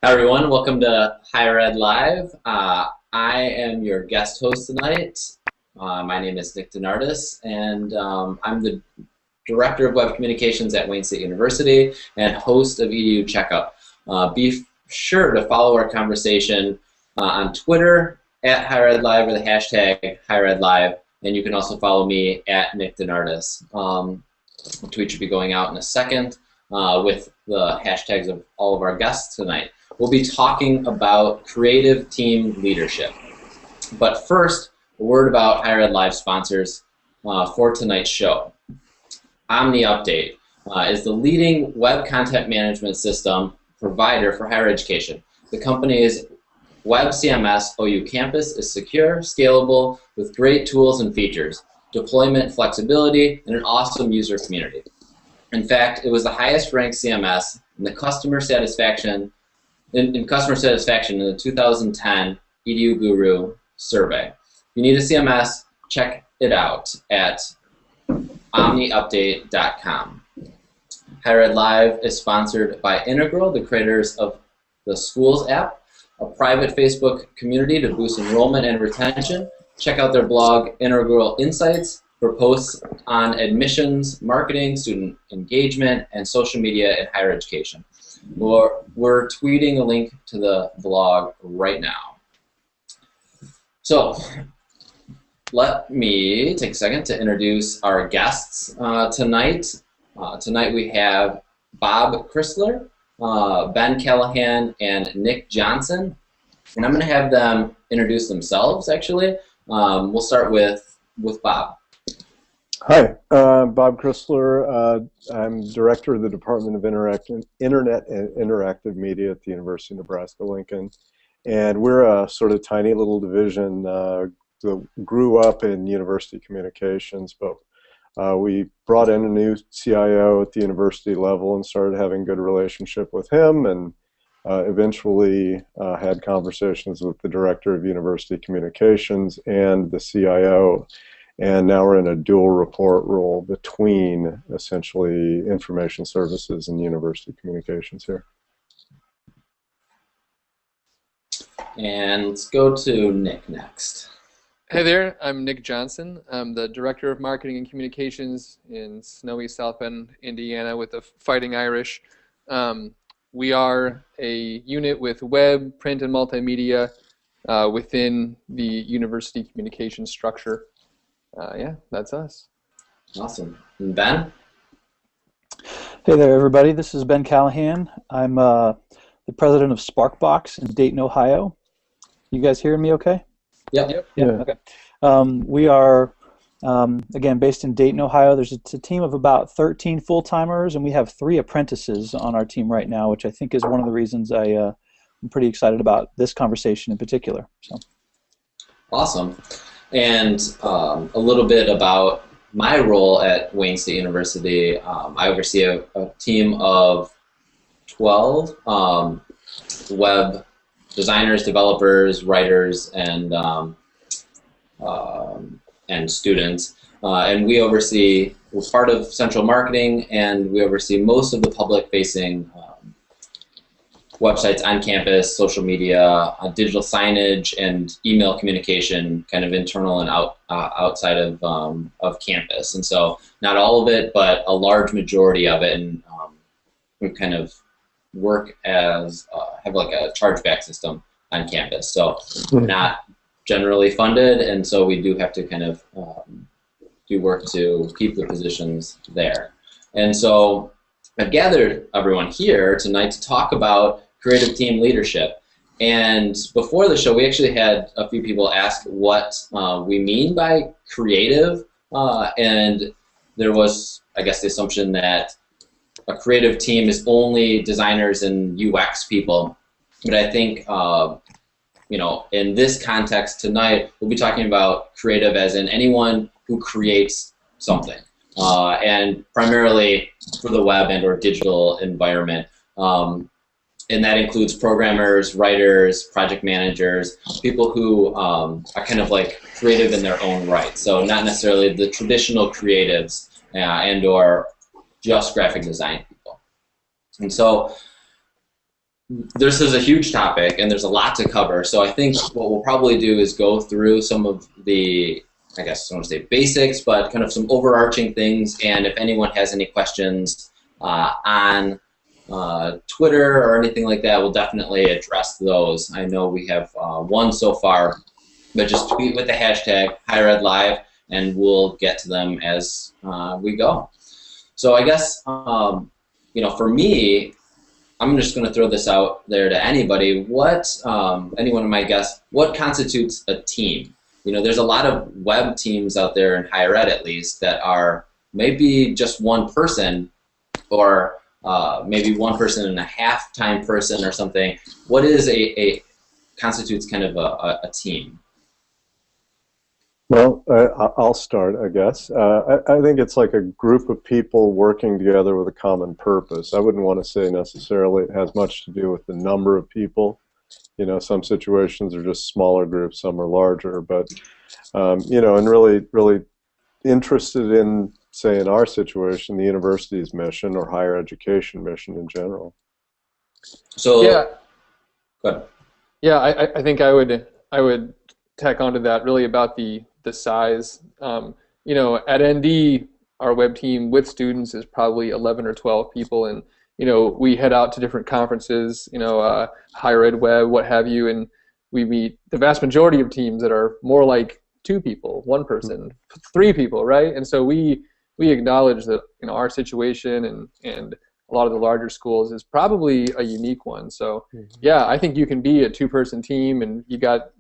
Hi everyone, welcome to HigherEdLive. I am your guest host tonight. My name is Nick DeNardis, and I'm the Director of Web Communications at Wayne State University and host of EDU Checkup. Be sure to follow our conversation on Twitter at HigherEdLive or the hashtag HigherEdLive, and you can also follow me at Nick DeNardis. The tweet should be going out in a second with the hashtags of all of our guests tonight. We'll be talking about creative team leadership. But first, a word about HigherEdLive sponsors for tonight's show. Omni Update is the leading web content management system provider for higher education. The company's web CMS, OU Campus, is secure, scalable, with great tools and features, deployment flexibility, and an awesome user community. In fact, it was the highest ranked CMS in the customer satisfaction in customer satisfaction in the 2010 EDU Guru survey. If you need a CMS, check it out at omniupdate.com. HigherEdLive is sponsored by Integral, the creators of the Schools app, a private Facebook community to boost enrollment and retention. Check out their blog, Integral Insights, for posts on admissions, marketing, student engagement, and social media in higher education. We're tweeting a link to the blog right now. So let me take a second to introduce our guests tonight. Tonight we have Bob Crisler, Ben Callahan, and Nick Johnson. And I'm going to have them introduce themselves, actually. We'll start with Bob. Hi, Bob Crisler. I'm Director of the Department of Internet and Interactive Media at the University of Nebraska-Lincoln. And we're a sort of tiny little division that grew up in university communications, but we brought in a new CIO at the university level and started having a good relationship with him, and eventually had conversations with the Director of University Communications and the CIO. And now we're in a dual report role between, essentially, information services and university communications here. And let's go to Nick next. Hey there, I'm Nick Johnson. I'm the Director of Marketing and Communications in snowy South Bend, Indiana with the Fighting Irish. We are a unit with web, print, and multimedia within the university communications structure. Yeah, that's us. Awesome. And Ben? Hey there, everybody. This is Ben Callahan. I'm the president of Sparkbox in Dayton, Ohio. You guys hearing me okay? Yep. Yeah. Okay. We are, again, based in Dayton, Ohio. There's a team of about 13 full-timers, and we have 3 apprentices on our team right now, which I think is one of the reasons I'm pretty excited about this conversation in particular. So. Awesome. And a little bit about my role at Wayne State University. I oversee a team of 12 web designers, developers, writers, and students. And we oversee, we're part of central marketing, and we oversee most of the public-facing websites on campus, social media, digital signage, and email communication, kind of internal and outside of campus. And so not all of it, but a large majority of it. And we kind of work as, have like a chargeback system on campus. So we're not generally funded, and so we do have to kind of do work to keep the positions there. And so I've gathered everyone here tonight to talk about creative team leadership. And before the show, we actually had a few people ask what we mean by creative, and there was, I guess, the assumption that a creative team is only designers and UX people. But I think, you know, in this context tonight, we'll be talking about creative as in anyone who creates something, and primarily for the web and or digital environment. And that includes programmers, writers, project managers, people who are kind of like creative in their own right. So not necessarily the traditional creatives and or just graphic design people. And so this is a huge topic, and there's a lot to cover. So I think what we'll probably do is go through some of the, I guess I don't want to say basics, but kind of some overarching things. And if anyone has any questions on Twitter or anything like that, we'll definitely address those. I know we have one so far, but just tweet with the hashtag HigherEdLive, and we'll get to them as we go. So I guess, for me, I'm just going to throw this out there to anybody. Anyone might guess, what constitutes a team? There's a lot of web teams out there in higher ed, at least, that are maybe just one person, or maybe 1 person and a half-time person or something. What is constitutes kind of a team? Well, I'll start, I guess. I think it's like a group of people working together with a common purpose. I wouldn't want to say necessarily it has much to do with the number of people. Some situations are just smaller groups, some are larger, but, and really interested in, say, in our situation, the university's mission or higher education mission in general. So, yeah, go ahead. Yeah, I think I would tack onto that really about the size. At ND, our web team with students is probably 11 or 12 people, and we head out to different conferences, higher ed web, what have you, and we meet the vast majority of teams that are more like 2 people, 1 person, 3 people, right? And so we acknowledge that our situation and a lot of the larger schools is probably a unique one. So yeah, I think you can be a 2-person team, and you got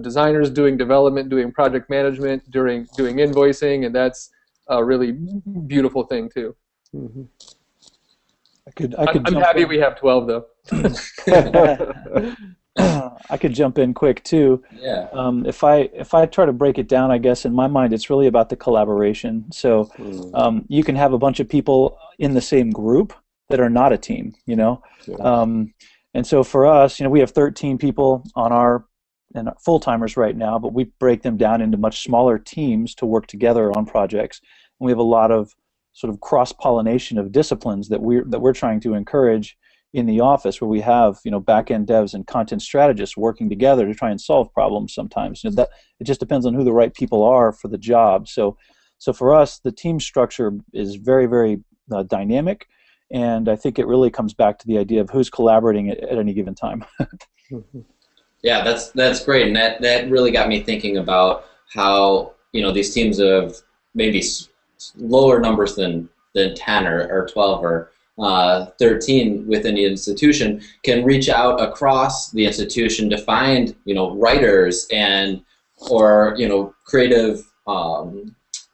designers doing development, doing project management, doing invoicing, and that's a really beautiful thing too. Mm-hmm. I'm happy we have 12 though. I could jump in quick too. Yeah. If I try to break it down, I guess in my mind it's really about the collaboration. So you can have a bunch of people in the same group that are not a team, Yeah. And so for us, we have 13 people on our full-timers right now, but we break them down into much smaller teams to work together on projects. And we have a lot of sort of cross-pollination of disciplines that we're trying to encourage in the office, where we have back-end devs and content strategists working together to try and solve problems sometimes. That it just depends on who the right people are for the job. So for us, the team structure is very, very dynamic, and I think it really comes back to the idea of who's collaborating at any given time. Yeah, that's great, and that really got me thinking about how these teams of maybe lower numbers than 10 or 12 or 13 within the institution can reach out across the institution to find writers or creative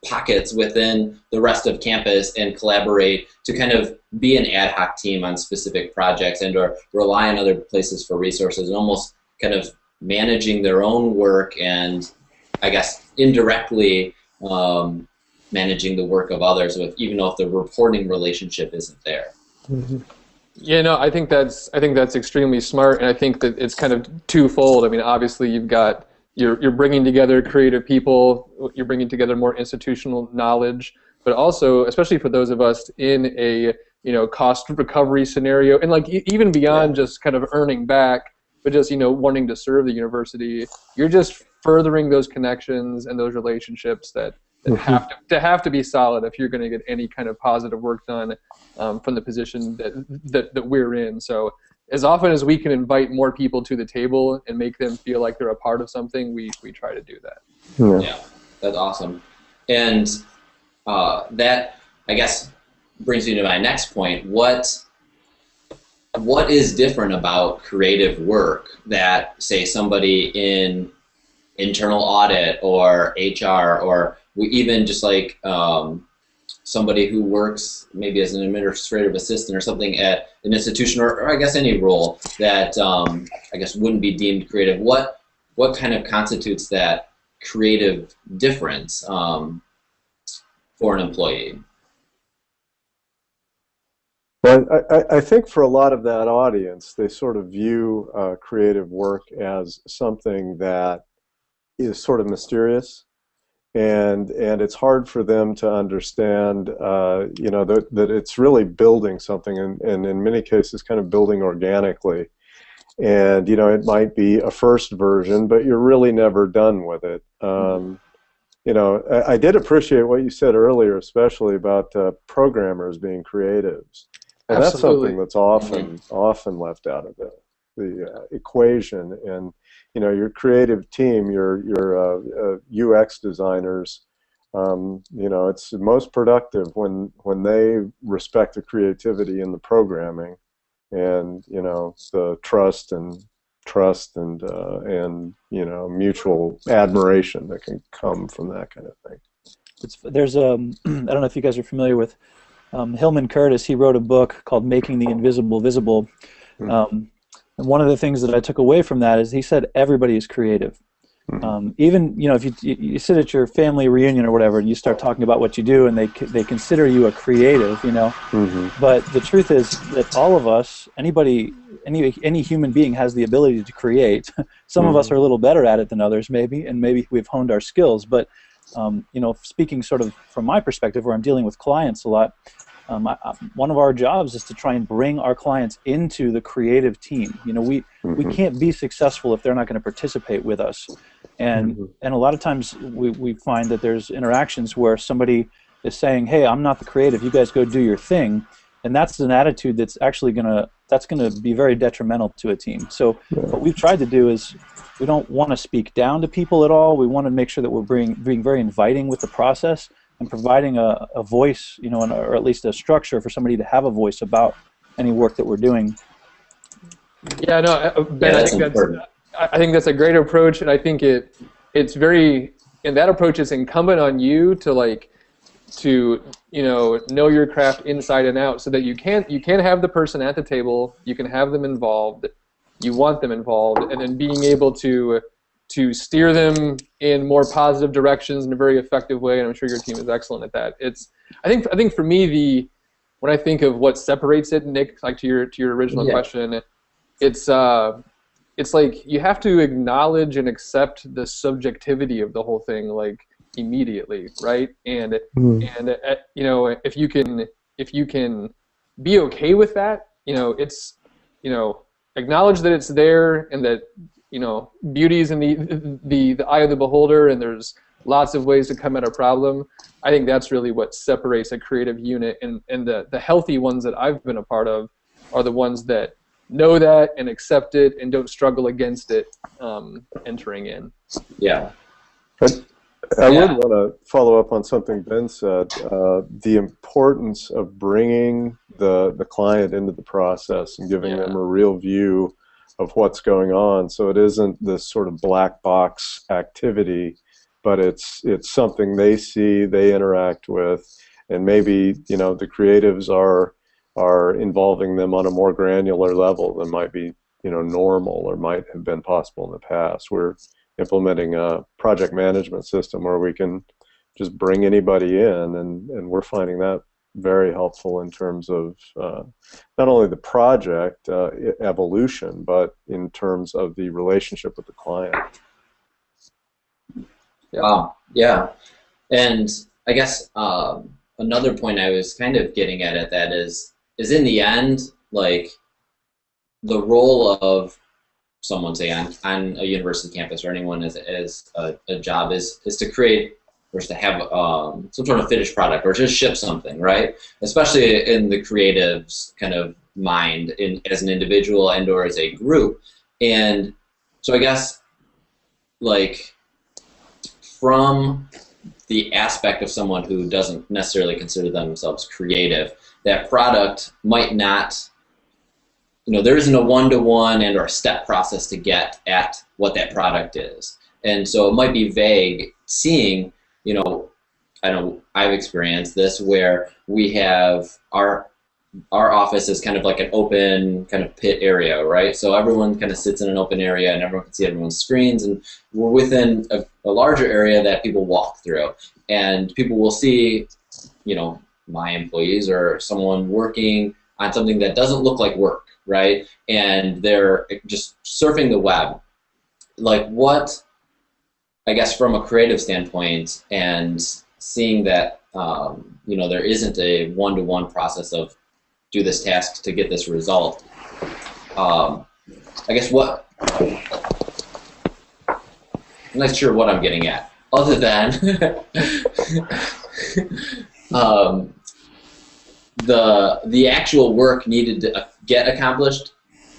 pockets within the rest of campus and collaborate to kind of be an ad hoc team on specific projects and or rely on other places for resources, and almost kind of managing their own work and, I guess, indirectly managing the work of others, even though if the reporting relationship isn't there. Mm-hmm. Yeah, I think that's extremely smart, and I think that it's kind of twofold. I mean, obviously you're bringing together creative people, you're bringing together more institutional knowledge, but also, especially for those of us in a cost recovery scenario, and like even beyond just kind of earning back, but just wanting to serve the university, you're just furthering those connections and those relationships that have to be solid if you're going to get any kind of positive work done from the position that we're in. So as often as we can invite more people to the table and make them feel like they're a part of something, we try to do that. Yeah, that's awesome. And that, I guess, brings me to my next point. What is different about creative work that, say, somebody in internal audit or HR or even just like somebody who works maybe as an administrative assistant or something at an institution, or I guess any role that I guess wouldn't be deemed creative? What kind of constitutes that creative difference for an employee? Well, I think for a lot of that audience, they sort of view creative work as something that is sort of mysterious. and it's hard for them to understand, you know, that it's really building something, and in many cases, kind of building organically. And you know, it might be a first version, but you're really never done with it. You know, I did appreciate what you said earlier, especially about programmers being creatives, and that's something that's often left out of the equation. And you know, your creative team, your UX designers, you know, it's most productive when they respect the creativity in the programming, and you know, the trust and you know, mutual admiration that can come from that kind of thing. There's I don't know if you guys are familiar with Hillman Curtis. He wrote a book called Making the Invisible Visible. And one of the things that I took away from that is he said everybody is creative. Even, you know, if you sit at your family reunion or whatever and you start talking about what you do, and they consider you a creative, you know. But the truth is that all of us, any human being has the ability to create. Some of us are a little better at it than others, maybe, and maybe we've honed our skills. But you know, speaking sort of from my perspective, where I'm dealing with clients a lot, one of our jobs is to try and bring our clients into the creative team. You know, we can't be successful if they're not going to participate with us. And a lot of times we find that there's interactions where somebody is saying, hey, I'm not the creative, you guys go do your thing. And that's an attitude that's actually gonna be very detrimental to a team. So what we've tried to do is, we don't want to speak down to people at all. We want to make sure that we're being very inviting with the process and providing a voice, you know, or at least a structure for somebody to have a voice about any work that we're doing. Yeah, no, Ben, I think that's a great approach, and I think it's very, and that approach is incumbent on you to you know your craft inside and out, so that you can have the person at the table, you can have them involved, you want them involved, and then being able to steer them in more positive directions in a very effective way. And I'm sure your team is excellent at that. I think for me, when I think of what separates it, Nick, like to your original question, it's like you have to acknowledge and accept the subjectivity of the whole thing, like, immediately, right? And you know, if you can be okay with that, you know, it's, you know, acknowledge that it's there, and that, you know, beauty's in the eye of the beholder, and there's lots of ways to come at a problem. I think that's really what separates a creative unit, and the healthy ones that I've been a part of are the ones that know that and accept it and don't struggle against it entering in. Yeah. I would want to follow up on something Ben said, the importance of bringing the client into the process and giving them a real view of what's going on, so it isn't this sort of black box activity, but it's something they see, they interact with, and maybe, you know, the creatives are involving them on a more granular level than might be, you know, normal or might have been possible in the past. We're implementing a project management system where we can just bring anybody in, and we're finding that very helpful in terms of not only the project evolution, but in terms of the relationship with the client. Yeah. And I guess another point I was kind of getting at that is in the end, like, the role of someone, say on a university campus, or anyone as a job is to create, or to have some sort of finished product, or just ship something, right? Especially in the creative's kind of mind, as an individual and or as a group. And so I guess, like, from the aspect of someone who doesn't necessarily consider themselves creative, that product might not, you know, there isn't a one-to-one and or a step process to get at what that product is. And so it might be vague, seeing, you know, I've experienced this where we have our office is kind of like an open kind of pit area, right? So everyone kind of sits in an open area and everyone can see everyone's screens, and we're within a larger area that people walk through, and people will see, you know, my employees or someone working on something that doesn't look like work, right? And they're just surfing the web. Like, what I guess from a creative standpoint, and seeing that there isn't a one-to-one process of do this task to get this result. I guess I'm not sure what I'm getting at, other than the actual work needed to get accomplished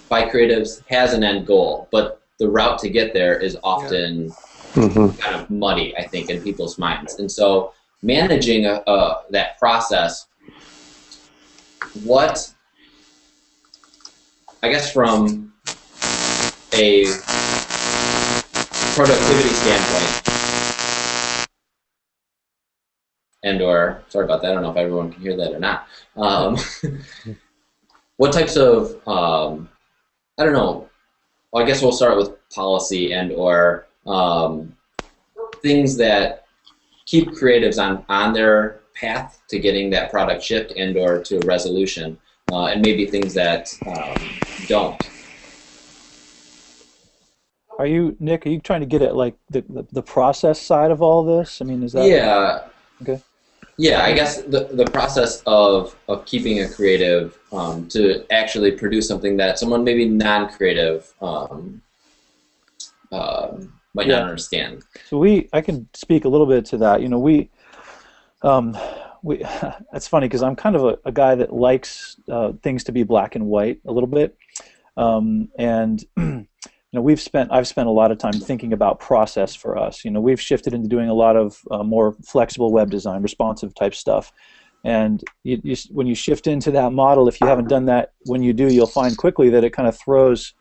by creatives has an end goal, but the route to get there is often kind of muddy, I think, in people's minds. And so managing that process, I guess from a productivity standpoint, sorry about that, I don't know if everyone can hear that or not. What types of, I don't know, well, I guess we'll start with policy or things that keep creatives on their path to getting that product shipped or to a resolution, and maybe things that don't. Nick, are you trying to get at like the process side of all this? I mean, is that? Yeah. Okay. Yeah, I guess the process of keeping a creative to actually produce something that someone maybe non-creative might not understand. So I can speak a little bit to that. That's funny because I'm kind of a guy that likes things to be black and white a little bit, and I've spent a lot of time thinking about process for us. We've shifted into doing a lot of more flexible web design, responsive type stuff. And when you shift into that model, if you haven't done that, when you do, you'll find quickly that it kind of throws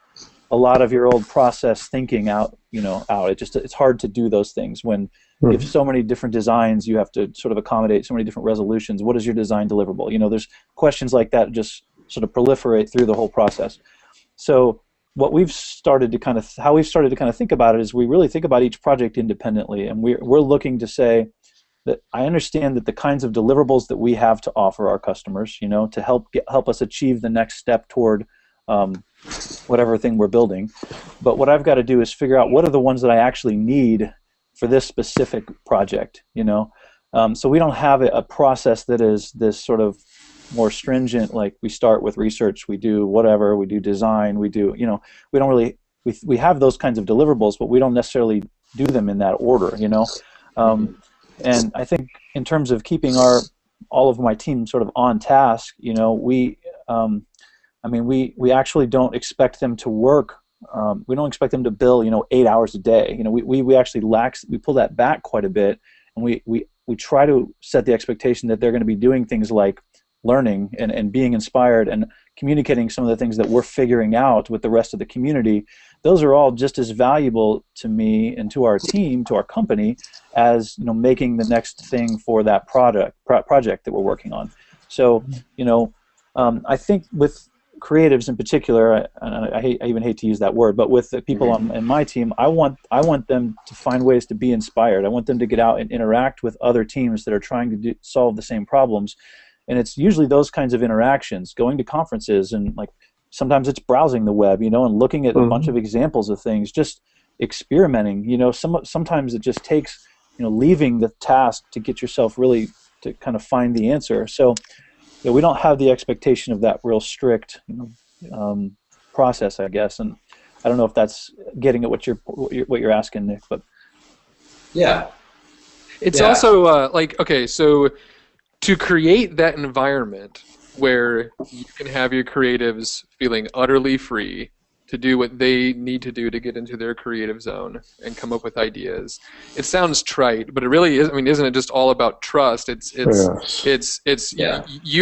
a lot of your old process thinking out. It's hard to do those things when you have so many different designs. You have to sort of accommodate so many different resolutions. What is your design deliverable? There's questions like that just sort of proliferate through the whole process. So how we've started to kind of think about it is we really think about each project independently, and we're looking to say that I understand that the kinds of deliverables that we have to offer our customers, to help us achieve the next step toward whatever thing we're building. But what I've got to do is figure out what are the ones that I actually need for this specific project. So we don't have a process that is this sort of more stringent, like we start with research, we do whatever, we do design, we don't really, we have those kinds of deliverables, but we don't necessarily do them in that order, and I think in terms of keeping all of my team sort of on task, we actually don't expect them to work, we don't expect them to bill, 8 hours a day. We actually we pull that back quite a bit, and we try to set the expectation that they're going to be doing things like learning and being inspired and communicating some of the things that we're figuring out with the rest of the community. Those are all just as valuable to me and to our team, to our company, as making the next thing for that project that we're working on. So I think with creatives in particular, I even hate to use that word, but with the people in my team, I want them to find ways to be inspired. I want them to get out and interact with other teams that are trying to solve the same problems. And it's usually those kinds of interactions, going to conferences, and like sometimes it's browsing the web, and looking at a bunch of examples of things, just experimenting. Sometimes it just takes, leaving the task to get yourself really to kind of find the answer. So we don't have the expectation of that real strict process, I guess. And I don't know if that's getting at what you're asking, Nick, but yeah, it's also so to create that environment where you can have your creatives feeling utterly free to do what they need to do to get into their creative zone and come up with ideas. It sounds trite, but it really is. I mean, isn't it just all about trust? You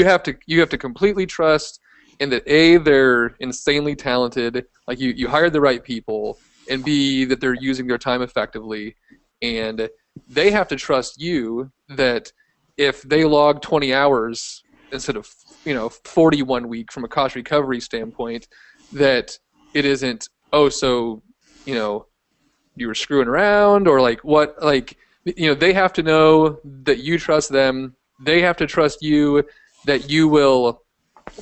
have to completely trust in that A, they're insanely talented, like you hired the right people, and B, that they're using their time effectively, and they have to trust you that if they log 20 hours instead of 41 week from a cost recovery standpoint, that it isn't you were screwing around, or they have to know that you trust them. They have to trust you that you will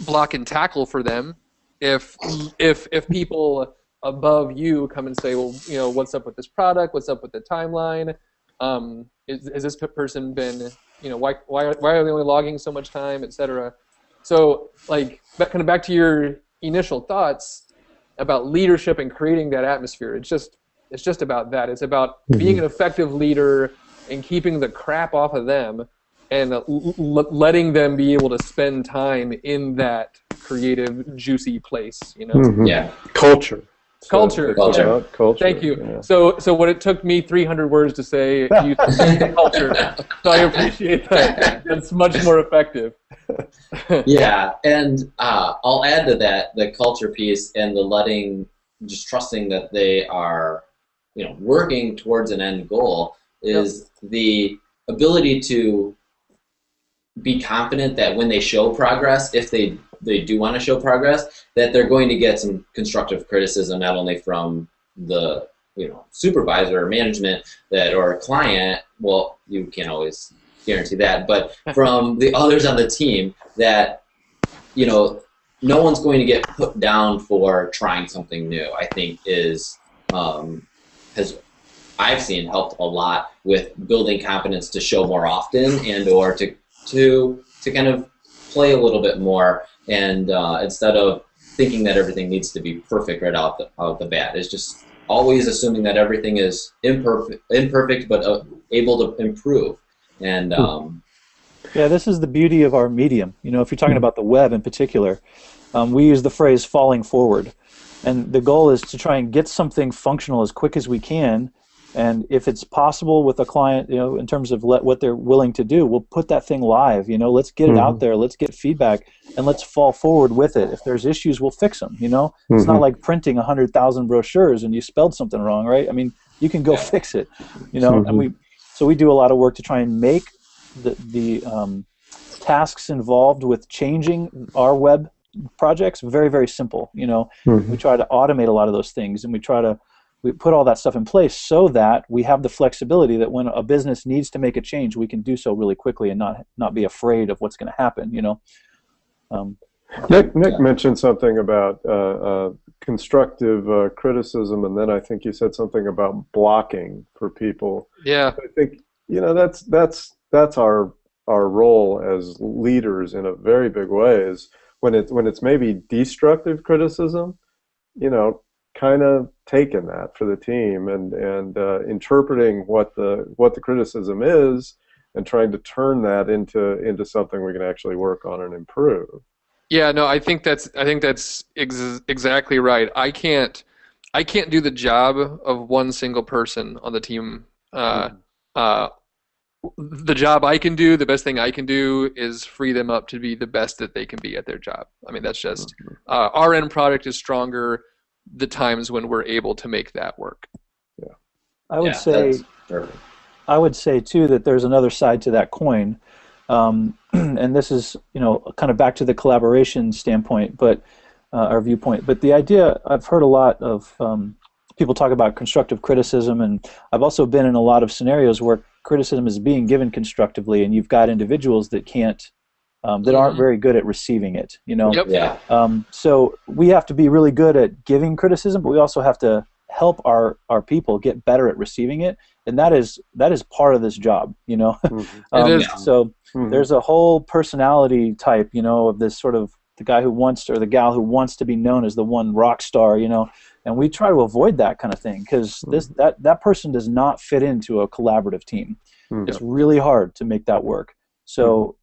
block and tackle for them if people above you come and say, well, what's up with this product? What's up with the timeline? Has this person been, why are they only logging so much time, et cetera? So, like, kind of back to your initial thoughts about leadership and creating that atmosphere. It's just about that. It's about being an effective leader and keeping the crap off of them and letting them be able to spend time in that creative, juicy place. Yeah. Culture. Culture. Thank you. Yeah. So what it took me 300 words to say, you culture. So I appreciate that. That's much more effective. Yeah, and I'll add to that the culture piece and the just trusting that they are, working towards an end goal is the ability to be confident that when they show progress, if they do want to show progress, that they're going to get some constructive criticism, not only from the supervisor or management or a client. Well, you can't always guarantee that, but from the others on the team, that no one's going to get put down for trying something new. I think I've seen helped a lot with building confidence to show more often or to kind of play a little bit more, and instead of thinking that everything needs to be perfect right out the bat. It's just always assuming that everything is imperfect but able to improve. And yeah, this is the beauty of our medium. If you're talking about the web in particular, we use the phrase falling forward. And the goal is to try and get something functional as quick as we can. And if it's possible with a client, in terms of what they're willing to do, we'll put that thing live. Let's get it out there. Let's get feedback, and let's fall forward with it. If there's issues, we'll fix them. It's not like printing 100,000 brochures and you spelled something wrong, right? I mean, you can go fix it. And we do a lot of work to try and make the tasks involved with changing our web projects very, very simple. We try to automate a lot of those things, and we put all that stuff in place so that we have the flexibility that when a business needs to make a change, we can do so really quickly and not be afraid of what's going to happen. Nick mentioned something about constructive criticism, and then I think you said something about blocking for people. Yeah, I think that's our role as leaders in a very big way. Is when it's maybe destructive criticism, kind of taking that for the team and interpreting what the criticism is and trying to turn that into something we can actually work on and improve. Yeah, no, I think that's exactly right. I can't do the job of one single person on the team. The job I can do, the best thing I can do is free them up to be the best that they can be at their job. I mean, that's just our end product is stronger the times when we're able to make that work. Yeah, I would say too that there's another side to that coin, and this is kind of back to the collaboration standpoint, but our viewpoint. But the idea, I've heard a lot of people talk about constructive criticism, and I've also been in a lot of scenarios where criticism is being given constructively, and you've got individuals that can't. That aren't very good at receiving it, Yep. yeah. So we have to be really good at giving criticism, but we also have to help our people get better at receiving it, and that is part of this job, It is. So there's a whole personality type, of this sort of the guy who wants or the gal who wants to be known as the one rock star, and we try to avoid that kind of thing because that person does not fit into a collaborative team. It's really hard to make that work. So,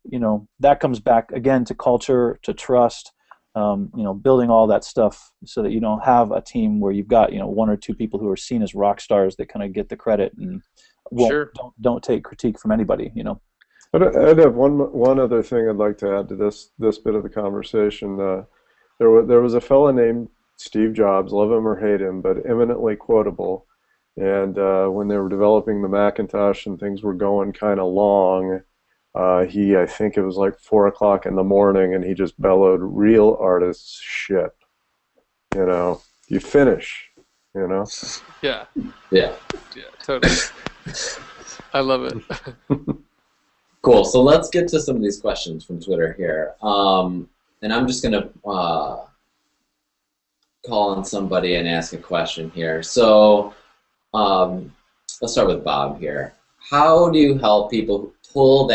that comes back again to culture, to trust, building all that stuff so that you don't have a team where you've got, one or two people who are seen as rock stars that kind of get the credit and don't take critique from anybody, I'd have one other thing I'd like to add to this bit of the conversation. There was a fellow named Steve Jobs, love him or hate him, but eminently quotable. And when they were developing the Macintosh and things were going kind of long, I think it was like 4 o'clock in the morning, and he just bellowed, "Real artists shit. You finish. Yeah. Yeah. Yeah, totally. I love it. Cool. So let's get to some of these questions from Twitter here. And I'm just going to call on somebody and ask a question here. So let's start with Bob here. How do you help people pull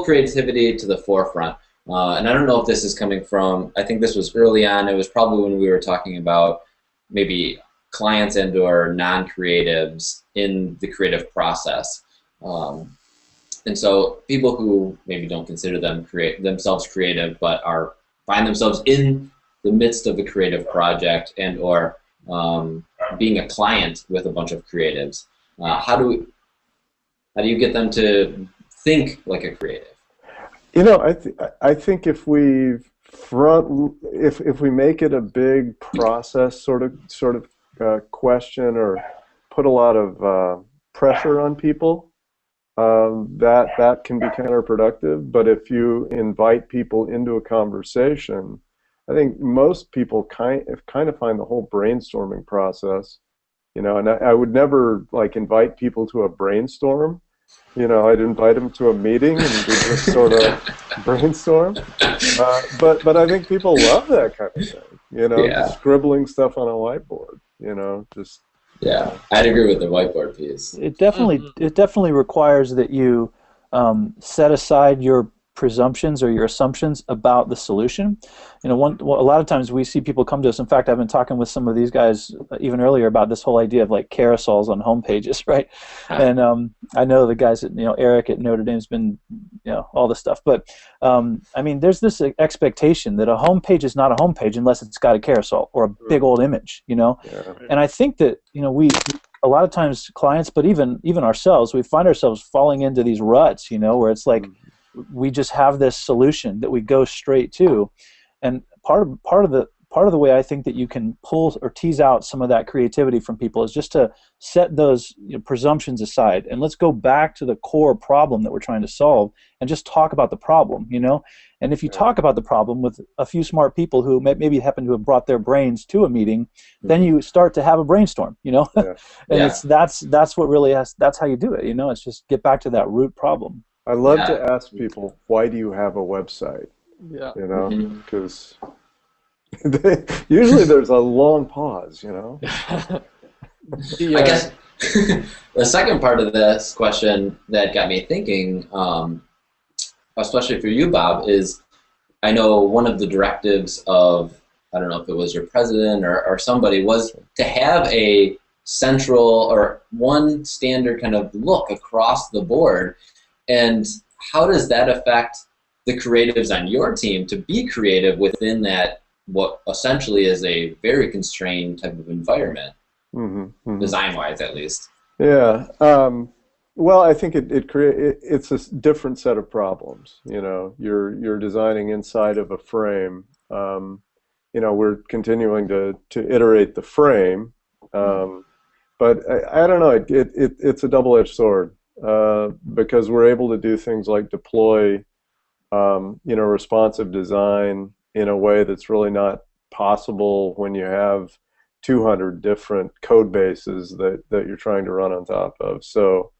creativity to the forefront? And I don't know if this is coming from, I think this was early on. It was probably when we were talking about maybe clients and or non-creatives in the creative process. And so people who maybe don't consider themselves creative but find themselves in the midst of a creative project and or being a client with a bunch of creatives. How do you get them to think like a creative? You know, I think if we make it a big process sort of question or put a lot of pressure on people, that can be counterproductive. But if you invite people into a conversation, I think most people kind of find the whole brainstorming process, and I would never invite people to a brainstorm. I'd invite them to a meeting and we just sort of brainstorm. But I think people love that kind of thing, scribbling stuff on a whiteboard, just. Yeah, I'd agree with the whiteboard piece. It definitely requires that you set aside your presumptions or your assumptions about the solution. A lot of times we see people come to us. In fact, I've been talking with some of these guys even earlier about this whole idea of carousels on home pages, right? And I know the guys at Eric at Notre Dame's been all this stuff, but there's this expectation that a home page is not a home page unless it's got a carousel or a big old image, And I think that we a lot of times clients, but even ourselves, we find ourselves falling into these ruts, where it's like. We just have this solution that we go straight to, and part of the way I think that you can pull or tease out some of that creativity from people is just to set those presumptions aside, and let's go back to the core problem that we're trying to solve and just talk about the problem, And if you talk about the problem with a few smart people who maybe happen to have brought their brains to a meeting, then you start to have a brainstorm, And that's what really that's how you do it, It's just get back to that root problem. I love to ask people, why do you have a website? Yeah. Because usually there's a long pause, I guess the second part of this question that got me thinking, especially for you, Bob, is I know one of the directives of, I don't know if it was your president or somebody, was to have a central or one standard kind of look across the board. And how does that affect the creatives on your team to be creative within that, what essentially is a very constrained type of environment, design-wise at least? Yeah. Well, I think it's a different set of problems. You're designing inside of a frame. We're continuing to iterate the frame, but I don't know. It's a double-edged sword. Because we're able to do things like deploy, responsive design in a way that's really not possible when you have 200 different code bases that you're trying to run on top of. So,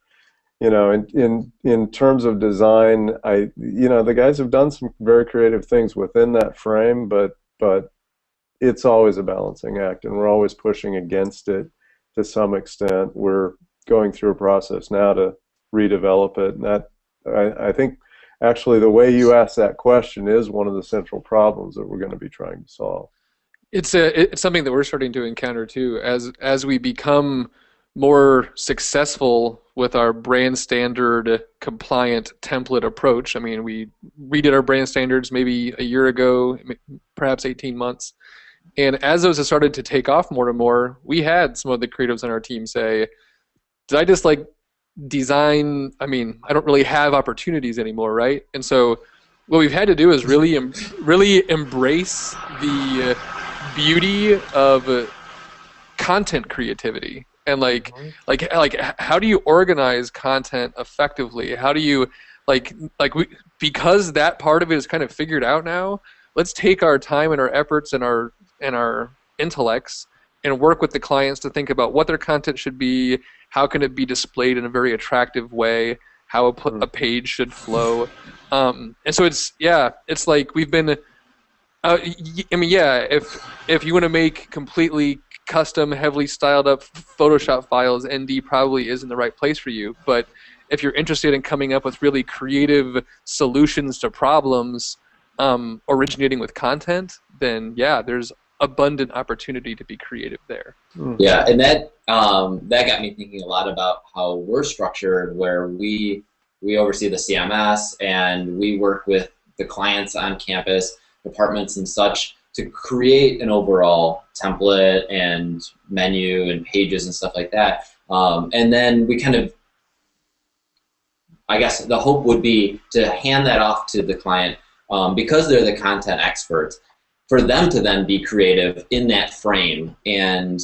in terms of design, the guys have done some very creative things within that frame, but it's always a balancing act, and we're always pushing against it to some extent. We're going through a process now to redevelop it, and that I think actually the way you ask that question is one of the central problems that we're going to be trying to solve. It's something that we're starting to encounter too as we become more successful with our brand standard compliant template approach. We redid our brand standards maybe a year ago, perhaps 18 months, and as those have started to take off more and more, we had some of the creatives on our team say, did I just design, I don't really have opportunities anymore, right? And so what we've had to do is really embrace the beauty of content creativity and how do you organize content effectively? How do you because that part of it is kind of figured out now, let's take our time and our efforts and our intellects and work with the clients to think about what their content should be, how can it be displayed in a very attractive way, how a page should flow. And so it's like we've been I mean, yeah. If you want to make completely custom, heavily styled up Photoshop files, ND probably isn't the right place for you. But if you're interested in coming up with really creative solutions to problems, originating with content, then yeah, there's abundant opportunity to be creative there. Yeah, and that got me thinking a lot about how we're structured, where we oversee the CMS and we work with the clients on campus, departments and such, to create an overall template and menu and pages and stuff like that. And then we kind of, I guess the hope would be to hand that off to the client, because they're the content experts, for them to then be creative in that frame and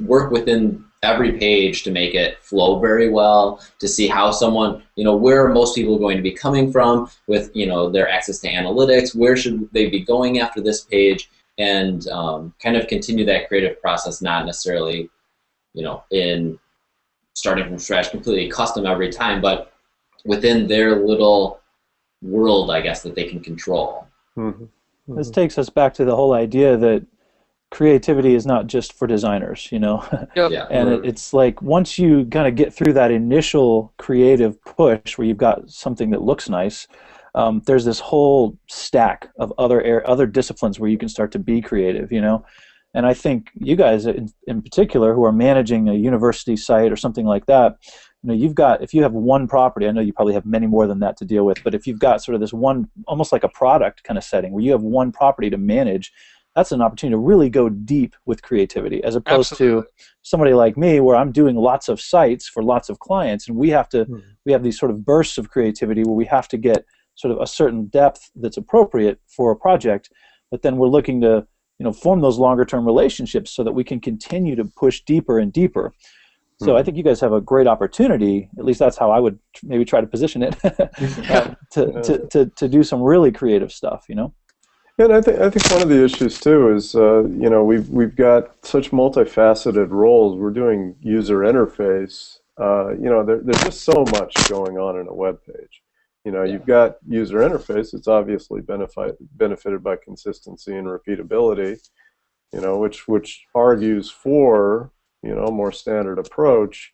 work within every page to make it flow very well, to see how someone, where are most people going to be coming from with, their access to analytics, where should they be going after this page, and kind of continue that creative process, not necessarily, in starting from scratch, completely custom every time, but within their little world, I guess, that they can control. Mm-hmm. Mm-hmm. This takes us back to the whole idea that creativity is not just for designers, Yep. Yeah. And it's like once you kind of get through that initial creative push where you've got something that looks nice, there's this whole stack of other disciplines where you can start to be creative, And I think you guys in particular who are managing a university site or something like that, if you have one property, I know you probably have many more than that to deal with, but if you've got sort of this one, almost like a product kind of setting where you have one property to manage, that's an opportunity to really go deep with creativity, as opposed Absolutely. to somebody like me where I'm doing lots of sites for lots of clients, and we have these sort of bursts of creativity where we have to get sort of a certain depth that's appropriate for a project, but then we're looking to form those longer term relationships so that we can continue to push deeper and deeper. So I think you guys have a great opportunity, at least that's how I would maybe try to position it, to do some really creative stuff, And I think one of the issues too is we've got such multifaceted roles. We're doing user interface. There's just so much going on in a web page. You've got user interface. It's obviously benefited by consistency and repeatability. Which argues for a more standard approach.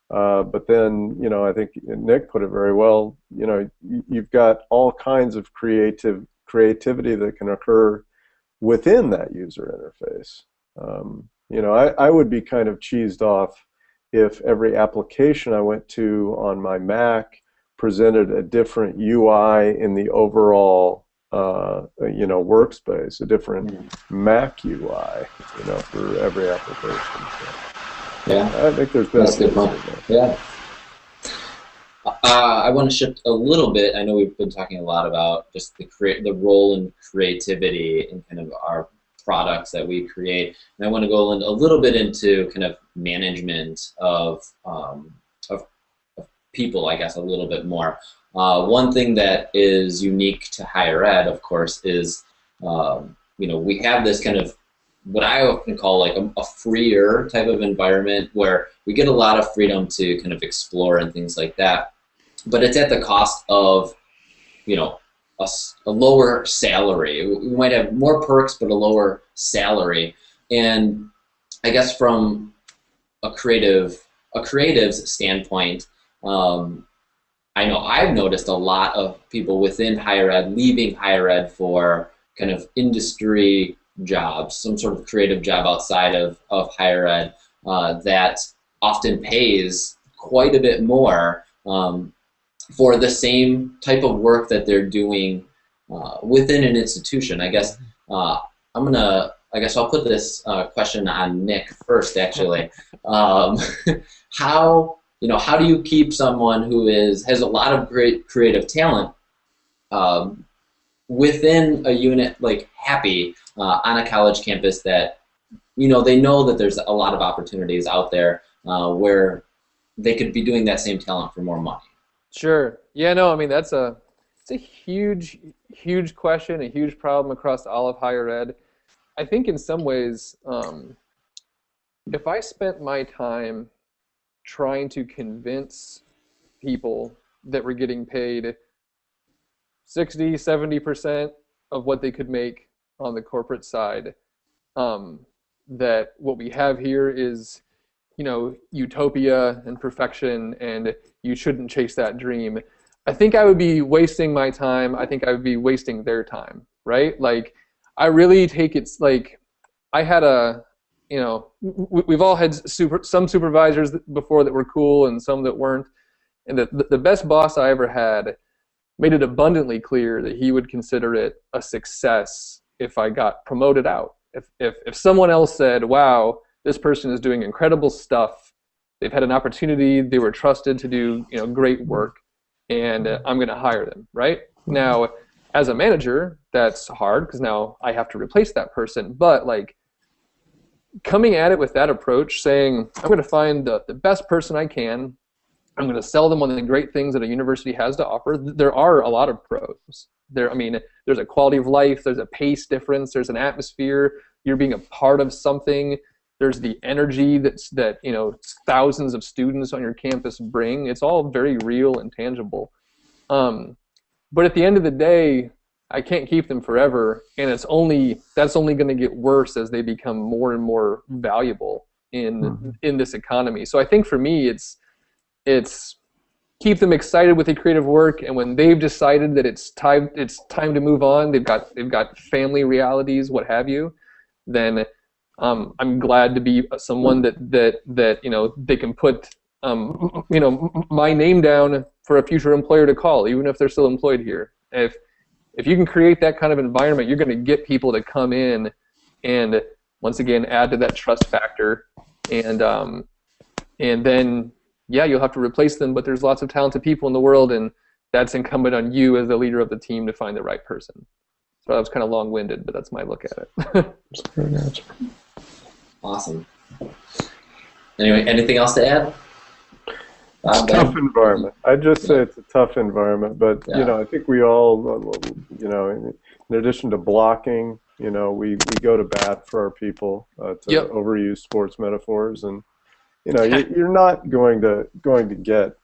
But then I think Nick put it very well. You've got all kinds of creativity that can occur within that user interface. I would be kind of cheesed off if every application I went to on my Mac presented a different UI in the overall workspace, a different Mac UI, for every application. So, yeah, I think there's benefits. Yeah. I want to shift a little bit. I know we've been talking a lot about just the role in creativity in kind of our products that we create, and I want to go a little bit into kind of management of people, I guess, a little bit more. One thing that is unique to higher ed, of course, is we have this kind of what I often call like a freer type of environment where we get a lot of freedom to kind of explore and things like that. But it's at the cost of, a lower salary. We might have more perks, but a lower salary. And I guess from a creative's standpoint, I know I've noticed a lot of people within higher ed leaving higher ed for kind of industry jobs, some sort of creative job outside of higher ed that often pays quite a bit more for the same type of work that they're doing within an institution. I guess I'll put this question on Nick first, actually. How do you keep someone who has a lot of great creative talent within a unit like happy on a college campus that they know that there's a lot of opportunities out there where they could be doing that same talent for more money? Sure. Yeah, no, I mean, it's a huge question, a huge problem across all of higher ed. I think in some ways, if I spent my time trying to convince people that we're getting paid 60, 70% of what they could make on the corporate side, that what we have here is, utopia and perfection, and you shouldn't chase that dream. I think I would be wasting my time. I think I would be wasting their time, right? Like, I really take it like, I had we've all had some supervisors before that were cool and some that weren't. And the best boss I ever had made it abundantly clear that he would consider it a success if I got promoted out. If someone else said, wow, this person is doing incredible stuff, they've had an opportunity, they were trusted to do great work, and I'm going to hire them, right? Now, as a manager, that's hard because now I have to replace that person. But like, coming at it with that approach, saying, I'm going to find the best person I can, I'm going to sell them on the great things that a university has to offer. There are a lot of pros. There's a quality of life, there's a pace difference, there's an atmosphere, you're being a part of something, there's the energy that thousands of students on your campus bring. It's all very real and tangible. But at the end of the day, I can't keep them forever, and that's only going to get worse as they become more and more valuable in this economy. So I think for me, it's keep them excited with the creative work, and when they've decided that it's time to move on, they've got family realities, what have you, then I'm glad to be someone that they can put my name down for a future employer to call, even if they're still employed here. If you can create that kind of environment, you're going to get people to come in and once again add to that trust factor, and then you'll have to replace them, but there's lots of talented people in the world, and that's incumbent on you as the leader of the team to find the right person. So that was kind of long-winded, but that's my look at it. Awesome. Anyway, anything else to add? It's a tough environment. I'd just say it's a tough environment, but I think we all, in addition to blocking, we go to bat for our people, to overuse sports metaphors, and you're not going to get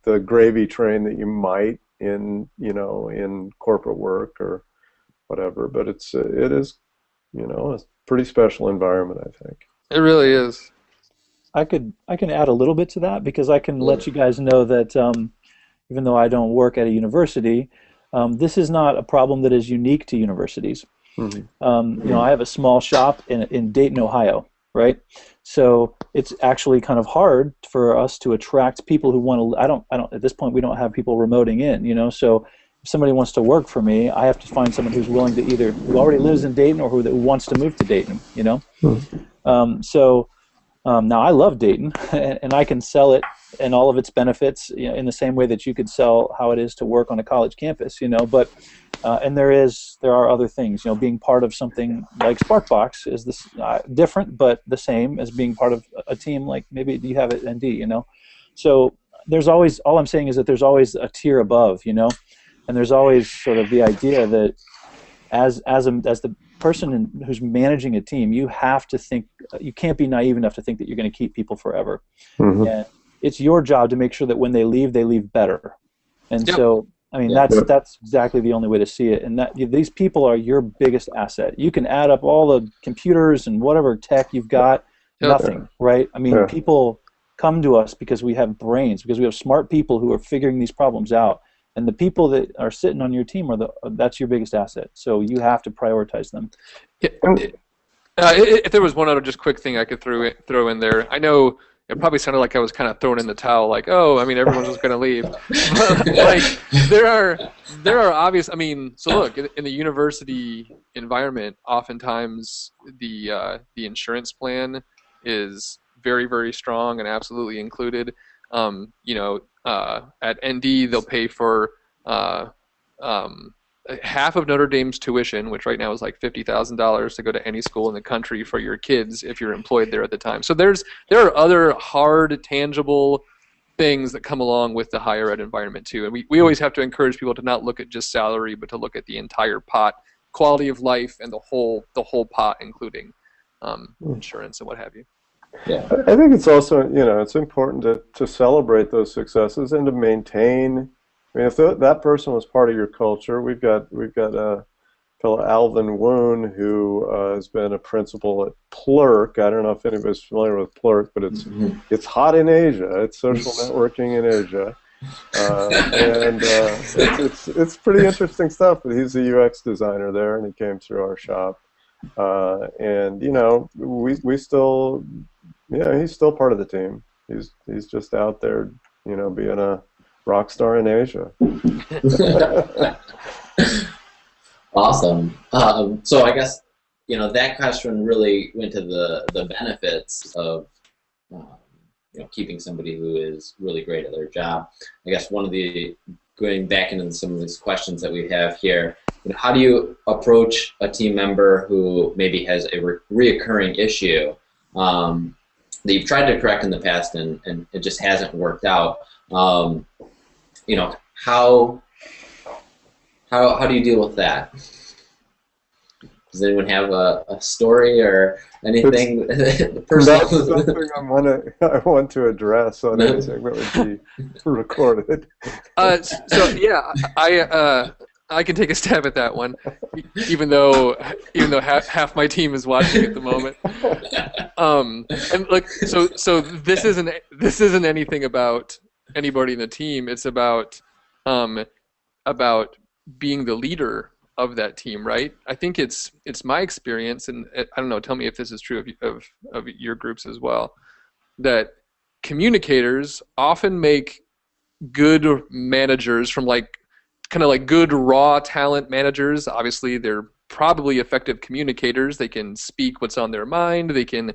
the gravy train that you might in corporate work or whatever, but it is a pretty special environment, I think. It really is. I can add a little bit to that, because I can let you guys know that even though I don't work at a university, this is not a problem that is unique to universities. I have a small shop in Dayton, Ohio, right? So it's actually kind of hard for us to attract people who want to. I don't at this point, we don't have people remoting in, so if somebody wants to work for me, I have to find someone who's willing to who already lives in Dayton or who wants to move to Dayton, now I love Dayton, and I can sell it and all of its benefits in the same way that you could sell how it is to work on a college campus, but and there are other things, being part of something like Sparkbox is this different but the same as being part of a team like maybe you have at ND, so there's always, all I'm saying is that there's always a tier above, and there's always sort of the idea that as the person who's managing a team, you have to think, you can't be naive enough to think that you're going to keep people forever. And it's your job to make sure that when they leave better. And so, I mean, that's exactly the only way to see it. And that these people are your biggest asset. You can add up all the computers and whatever tech you've got, nothing, right? I mean, people come to us because we have brains, because we have smart people who are figuring these problems out. And the people that are sitting on your team that's your biggest asset. So you have to prioritize them. If there was one other just quick thing I could throw in there, I know it probably sounded like I was kind of throwing in the towel, like, oh, I mean, everyone's just going to leave. But, like, there are obvious. I mean, so look, in the university environment, oftentimes the insurance plan is very, very strong and absolutely included. At ND, they'll pay for half of Notre Dame's tuition, which right now is like $50,000 to go to any school in the country for your kids if you're employed there at the time. So there are other hard, tangible things that come along with the higher ed environment too. And we always have to encourage people to not look at just salary, but to look at the entire pot, quality of life, and the whole pot, including insurance and what have you. Yeah, I think it's also, it's important to celebrate those successes and to maintain I mean, if that person was part of your culture, we've got a fellow Alvin Woon who has been a principal at Plurk. I don't know if anybody's familiar with Plurk, but it's hot in Asia. It's social networking in Asia, and it's pretty interesting stuff. But he's a UX designer there, and he came through our shop, and we still, he's still part of the team. He's just out there, being a rock star in Asia. Awesome. So I guess that question really went to the benefits of keeping somebody who is really great at their job. I guess going back into some of these questions that we have here, how do you approach a team member who maybe has a reoccurring issue that you've tried to correct in the past and it just hasn't worked out? How do you deal with that? Does anyone have a story or anything personal? That's something I want to address on anything that would be recorded. So yeah, I can take a stab at that one, even though half my team is watching at the moment. And look, so this isn't anything about anybody in the team. It's about being the leader of that team, right? I think it's my experience, and I don't know, tell me if this is true of your groups as well, that communicators often make good managers from kind of like good raw talent managers. Obviously, they're probably effective communicators. They can speak what's on their mind. They can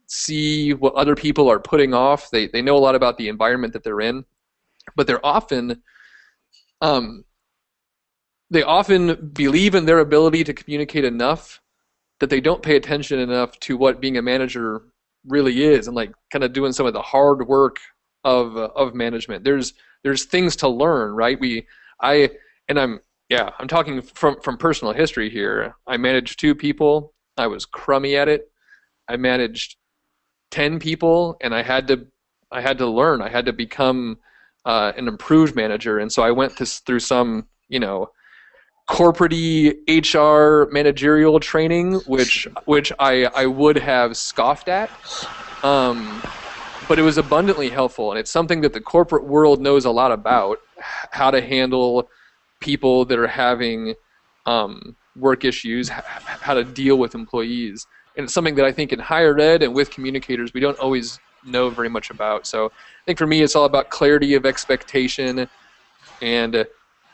see what other people are putting off. They know a lot about the environment that they're in, but they often believe in their ability to communicate enough that they don't pay attention enough to what being a manager really is, and kind of doing some of the hard work of management. There's things to learn, right? I'm talking from personal history here. I managed 2 people. I was crummy at it. I managed 10 people, and I had to learn. I had to become an improved manager, and so I went through some corporate-y HR managerial training, which I would have scoffed at, but it was abundantly helpful, and it's something that the corporate world knows a lot about, how to handle people that are having work issues, how to deal with employees, and it's something that I think in higher ed and with communicators we don't always know very much about. So I think for me it's all about clarity of expectation, and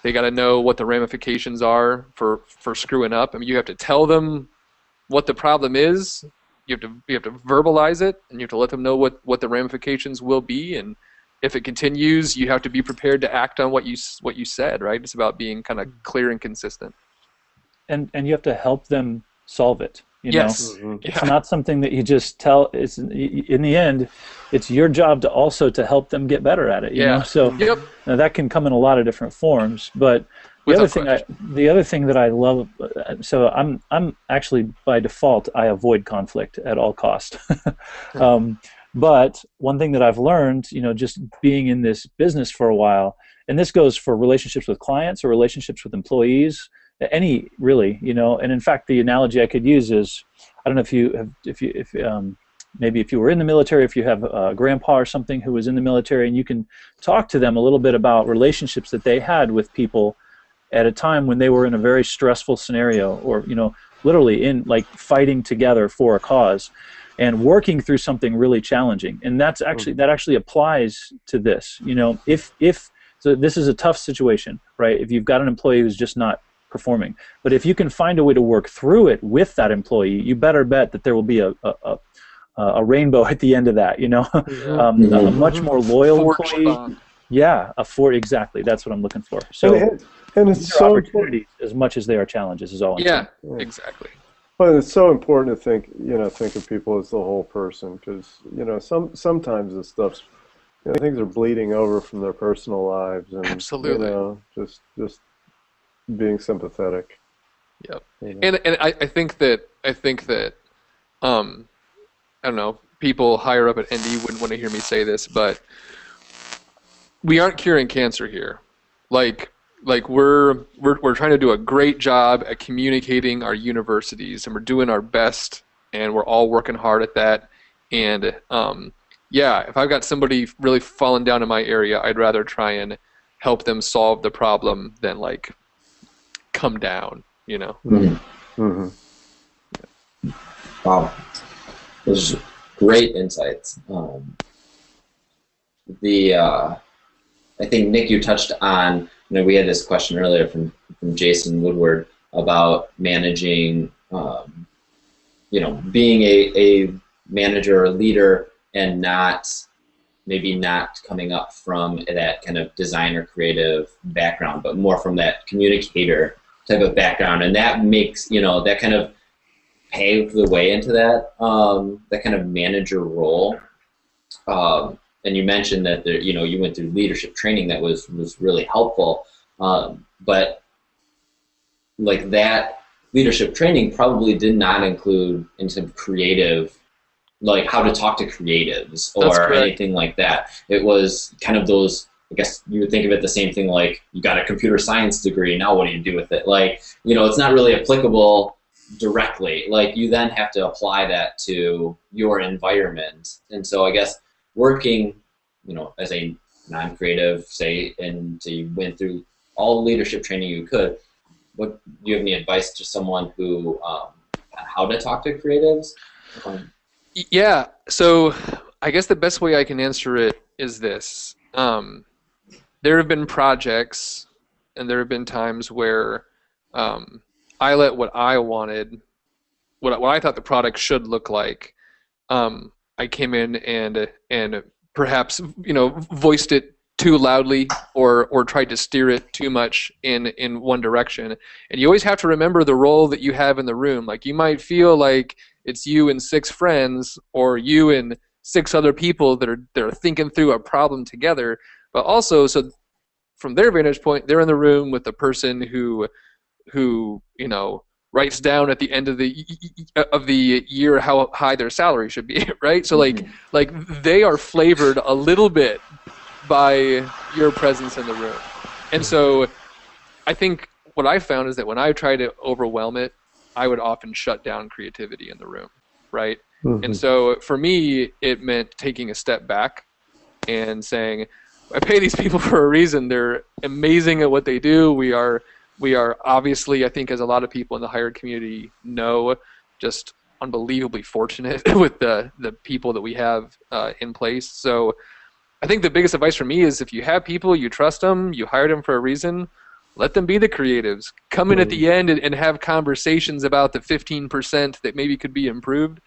they got to know what the ramifications are for screwing up. I mean, you have to tell them what the problem is. You have to verbalize it, and you have to let them know what the ramifications will be. And if it continues, you have to be prepared to act on what you said. Right? It's about being kind of clear and consistent. And you have to help them solve it. Yes. It's not something that you just tell. It's in the end, it's your job to also to help them get better at it. You know? So now that can come in a lot of different forms. But the other thing that I love, so I'm actually by default I avoid conflict at all cost. But one thing that I've learned, just being in this business for a while, and this goes for relationships with clients or relationships with employees. Any really, and in fact, the analogy I could use is, I don't know if maybe if you were in the military, if you have a grandpa or something who was in the military, and you can talk to them a little bit about relationships that they had with people at a time when they were in a very stressful scenario, or literally in fighting together for a cause, and working through something really challenging, and that actually applies to this. So this is a tough situation, right? If you've got an employee who's just not performing. But if you can find a way to work through it with that employee, you better bet that there will be a rainbow at the end of that. A much more loyal employee. Yeah, exactly. That's what I'm looking for. So and it's so opportunities as much as they are challenges is all I'm saying. Exactly. Well, it's so important to think of people as the whole person, because sometimes this stuff's things are bleeding over from their personal lives, and absolutely, just being sympathetic. Yep. And I think that I don't know, people higher up at ND wouldn't want to hear me say this, but we aren't curing cancer here. Like we're trying to do a great job at communicating our universities, and we're doing our best, and we're all working hard at that. And yeah, if I've got somebody really falling down in my area, I'd rather try and help them solve the problem than like come down, you know. Mm-hmm. Mm-hmm. Wow, those are great insights. I think, Nick, you touched on, we had this question earlier from Jason Woodward about managing, being a manager or leader and maybe not coming up from that kind of designer creative background, but more from that communicator type of background. And that makes, that kind of paved the way into that, that kind of manager role. And you mentioned that you went through leadership training that was really helpful, but like that leadership training probably did not include in some creative, like how to talk to creatives or anything like that. It was kind of those, I guess you would think of it the same thing, like you got a computer science degree, now what do you do with it? Like, it's not really applicable directly. Like you then have to apply that to your environment. And so I guess working, as a non-creative, say, and so you went through all the leadership training you could, do you have any advice to someone who, on how to talk to creatives? Yeah, so I guess the best way I can answer it is this. There have been projects and there have been times where I let what I wanted, what I thought the product should look like, I came in and perhaps voiced it too loudly or tried to steer it too much in one direction. And you always have to remember the role that you have in the room. Like you might feel like it's you and 6 friends or you and 6 other people that are thinking through a problem together, but also so from their vantage point, they're in the room with the person who writes down at the end of the year how high their salary should be, right? So like they are flavored a little bit by your presence in the room. And so I think what I found is that when I try to overwhelm it, I would often shut down creativity in the room, right? Mm-hmm. And so for me, it meant taking a step back and saying, I pay these people for a reason. They're amazing at what they do. We are obviously, I think, as a lot of people in the higher community know, just unbelievably fortunate with the people that we have in place. So I think the biggest advice for me is if you have people, you trust them, you hired them for a reason, let them be the creatives. Come in at the end and have conversations about the 15% that maybe could be improved.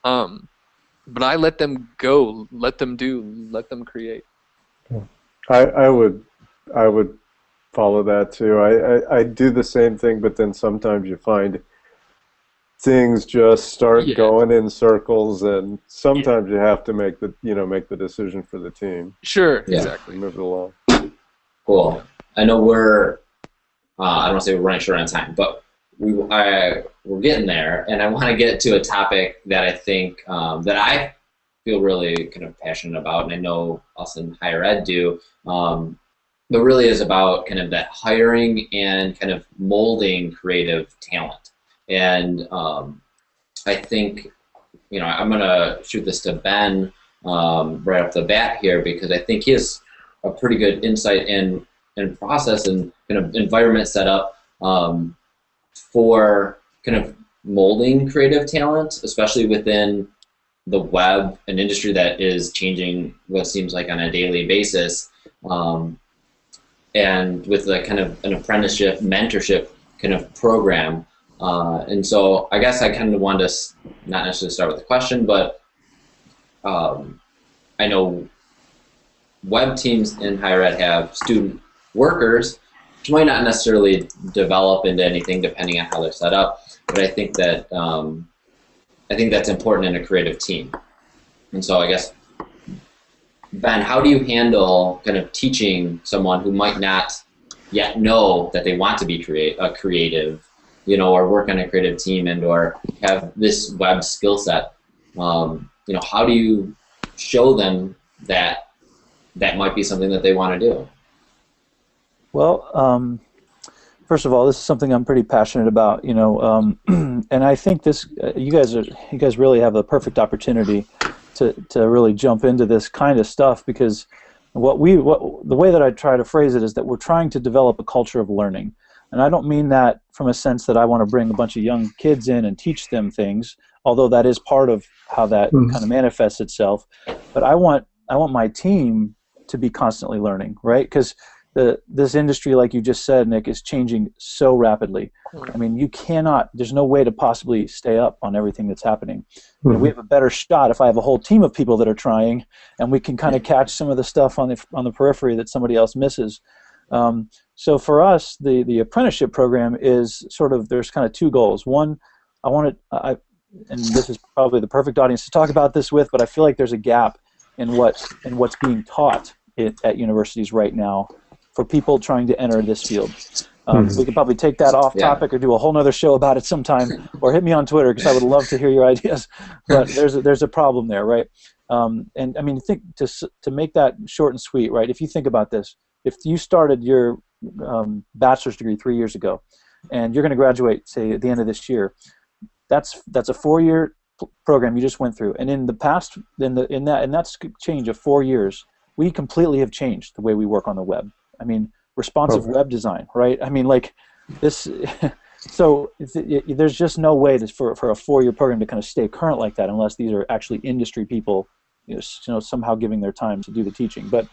But I let them go, let them do, let them create. I would follow that too. I do the same thing, but then sometimes you find things just start going in circles, and sometimes you have to make the decision for the team. Sure, exactly. Move it along. Cool. I know we're I don't want to say we're running short on time, but we're getting there, and I want to get to a topic that I think that I feel really kind of passionate about, and I know us in higher ed do. But really is about kind of that hiring and kind of molding creative talent. And I think, I'm going to shoot this to Ben right off the bat here, because I think he has a pretty good insight and process and kind of environment set up for kind of molding creative talent, especially within the web, an industry that is changing what seems like on a daily basis. And with a kind of an apprenticeship, mentorship kind of program. And so I guess I kind of wanted to not necessarily start with a question, but I know web teams in higher ed have student workers, which might not necessarily develop into anything depending on how they're set up, but I think that that's important in a creative team. And so I guess, Ben, how do you handle kind of teaching someone who might not yet know that they want to be creative, or work on a creative team and or have this web skill set? How do you show them that that might be something that they want to do? Well, first of all, this is something I'm pretty passionate about, and I think this you guys really have the perfect opportunity to really jump into this kind of stuff, because the way that I try to phrase it is that we're trying to develop a culture of learning. And I don't mean that from a sense that I want to bring a bunch of young kids in and teach them things, although that is part of how that kind of manifests itself. But I want my team to be constantly learning, right? Because this industry, like you just said, Nick, is changing so rapidly. I mean, there's no way to possibly stay up on everything that's happening. We have a better shot if I have a whole team of people that are trying, and we can kind of catch some of the stuff on the periphery that somebody else misses. So for us, the apprenticeship program is there's kind of two goals. One, and this is probably the perfect audience to talk about this with, but I feel like there's a gap in what's being taught at universities right now for people trying to enter this field. We could probably take that off topic or do a whole nother show about it sometime, or hit me on Twitter, because I would love to hear your ideas. But there's a problem there, right? And I mean, to make that short and sweet, right? If you think about this, if you started your bachelor's degree 3 years ago, and you're going to graduate, say, at the end of this year, that's a 4-year program you just went through. And in the past, in that change of 4 years, we completely have changed the way we work on the web. I mean, responsive web design, right? I mean, like this. So there's just no way for a 4-year program to kind of stay current like that, unless these are actually industry people, somehow giving their time to do the teaching. But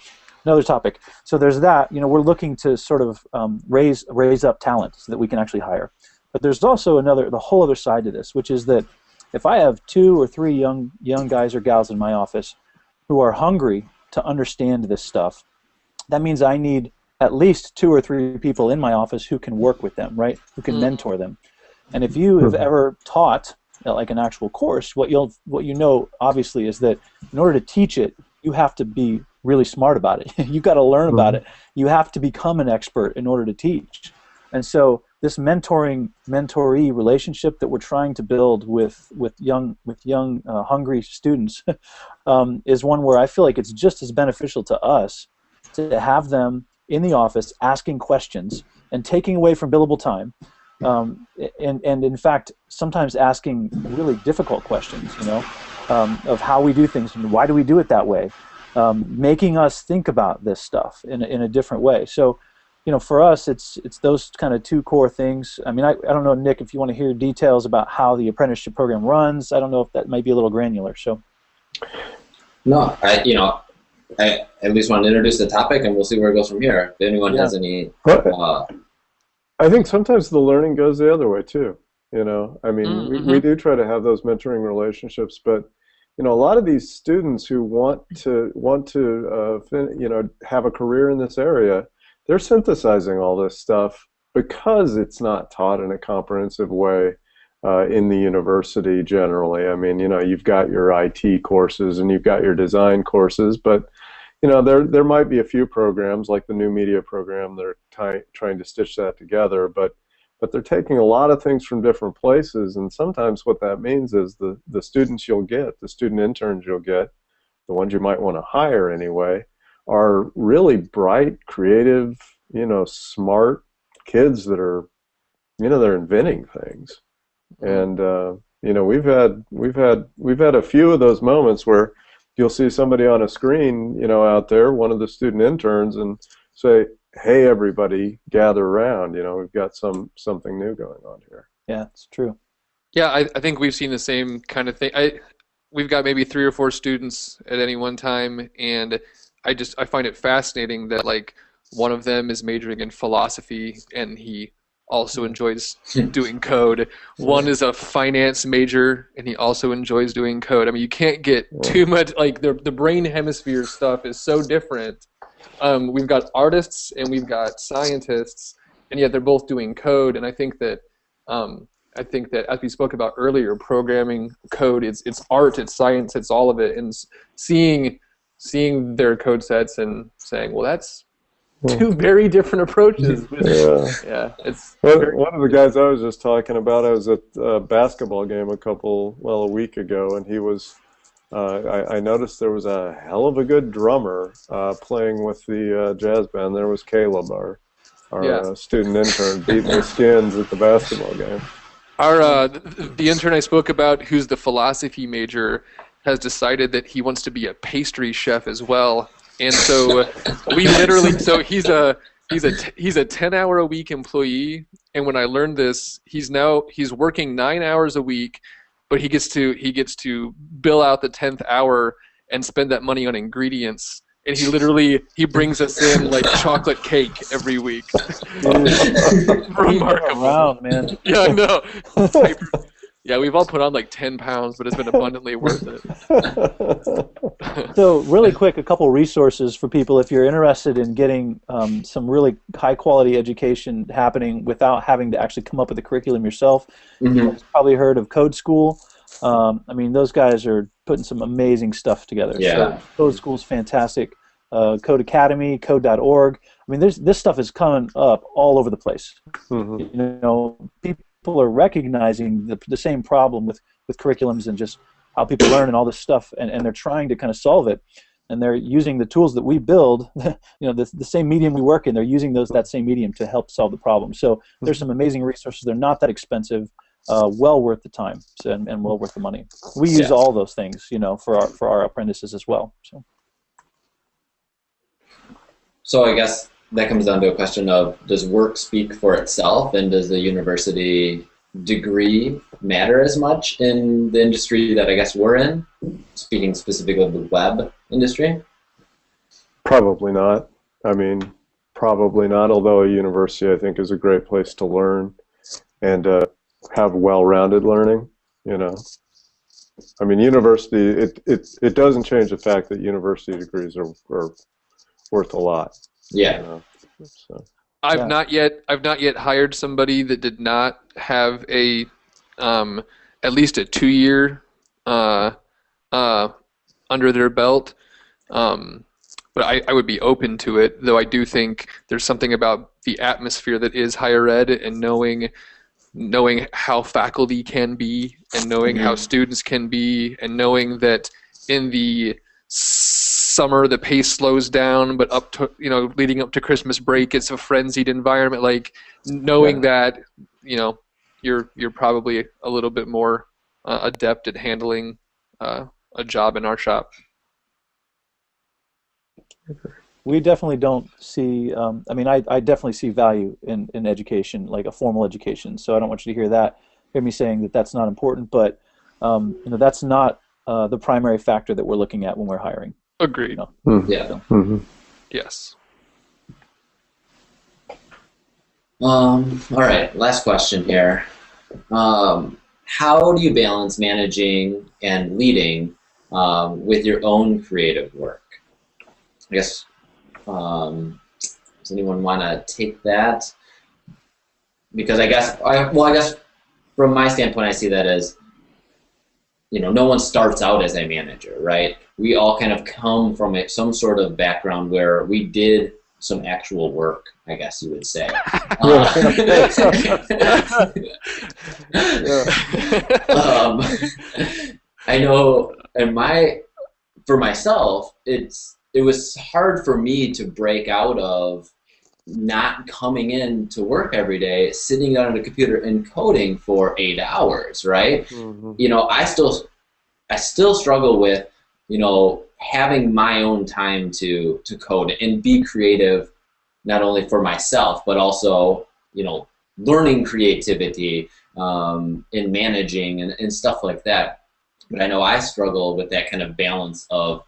another topic. So there's that. We're looking to sort of raise up talent so that we can actually hire. But there's also the whole other side to this, which is that if I have 2 or 3 young guys or gals in my office who are hungry to understand this stuff, that means I need at least 2 or 3 people in my office who can work with them, right? Who can mentor them. And if you have ever taught like an actual course, what you know obviously is that in order to teach it, you have to be really smart about it. You've got to learn about it. You have to become an expert in order to teach. And so this mentoree relationship that we're trying to build with young hungry students is one where I feel like it's just as beneficial to us to have them in the office asking questions and taking away from billable time, and in fact sometimes asking really difficult questions, of how we do things and why do we do it that way, making us think about this stuff in a different way. So for us, it's those kind of 2 core things. I mean, I don't know, Nick, if you want to hear details about how the apprenticeship program runs. I don't know if that might be a little granular. So, no, I at least want to introduce the topic, and we'll see where it goes from here. If anyone has any, I think sometimes the learning goes the other way too. I mean, we do try to have those mentoring relationships, but a lot of these students who want to have a career in this area, they're synthesizing all this stuff because it's not taught in a comprehensive way in the university generally. I mean, you've got your IT courses and you've got your design courses, but there might be a few programs like the new media program that are trying to stitch that together, but they're taking a lot of things from different places, and sometimes what that means is the students you'll get, the student interns you'll get, the ones you might want to hire anyway, are really bright, creative, smart kids that are, they're inventing things. And we've had a few of those moments where you'll see somebody on a screen, out there, one of the student interns, and say, "Hey, everybody, gather around. We've got something new going on here." Yeah, it's true. Yeah, I think we've seen the same kind of thing. We've got maybe 3 or 4 students at any one time, and I find it fascinating that like one of them is majoring in philosophy and he also enjoys doing code. One is a finance major and he also enjoys doing code. I mean, you can't get too much, like the brain hemisphere stuff is so different. We've got artists and we've got scientists, and yet they're both doing code. And I think that as we spoke about earlier, programming code, it's art, it's science, it's all of it. And seeing their code sets and saying, well, that's 2 very different approaches. Yeah, it's one of the guys I was just talking about. I was at a basketball game a week ago, and he was I noticed there was a hell of a good drummer playing with the jazz band. There was Caleb, our student intern, beating the skins at the basketball game. The intern I spoke about, who's the philosophy major, has decided that he wants to be a pastry chef as well. And so he's a 10-hour-a-week employee. And when I learned this, he's working 9 hours a week, but he gets to bill out the 10th hour and spend that money on ingredients. And he brings us in like chocolate cake every week. Remarkable. Around, man. Yeah, I know. Yeah, we've all put on like 10 pounds, but it's been abundantly worth it. So really quick, a couple resources for people if you're interested in getting some really high-quality education happening without having to actually come up with a curriculum yourself. You've probably heard of Code School. I mean, those guys are putting some amazing stuff together. Yeah. So Code School's fantastic. Code Academy, code.org. I mean, this stuff is coming up all over the place. You know, people are recognizing the same problem with curriculums and just how people learn and all this stuff, and they're trying to kind of solve it. And they're using the tools that we build, you know, the same medium we work in, they're using that same medium to help solve the problem. So there's some amazing resources. They're not that expensive. Well worth the time and well worth the money. We use all those things, you know, for our apprentices as well. So I guess that comes down to a question of, does work speak for itself, and does the university degree matter as much in the industry that I guess we're in, speaking specifically of the web industry? Probably not. I mean, probably not, although a university I think is a great place to learn and have well-rounded learning, you know. I mean, university, it doesn't change the fact that university degrees are worth a lot. Yeah. You know? So. I've not yet hired somebody that did not have a at least a 2-year under their belt. But I would be open to it, though I do think there's something about the atmosphere that is higher ed and knowing how faculty can be and knowing how students can be and knowing that in the summer the pace slows down, but up to, you know, leading up to Christmas break it's a frenzied environment, like knowing that, you know, you're probably a little bit more adept at handling a job in our shop. We definitely don't see, I mean, I definitely see value in education, like a formal education, so I don't want you to hear me saying that that's not important, but you know, that's not the primary factor that we're looking at when we're hiring. Agreed. You know? Yeah. Yes. All right, last question here. How do you balance managing and leading with your own creative work? I guess, does anyone want to take that? Because I guess from my standpoint, I see that as, you know, no one starts out as a manager, right? We all kind of come from some sort of background where we did some actual work, I guess you would say. I know, for myself, it was hard for me to break out of not coming in to work every day, sitting down at a computer and coding for 8 hours, right? You know, I still struggle with, you know, having my own time to code and be creative, not only for myself, but also, you know, learning creativity in managing and stuff like that. But I know I struggle with that kind of balance of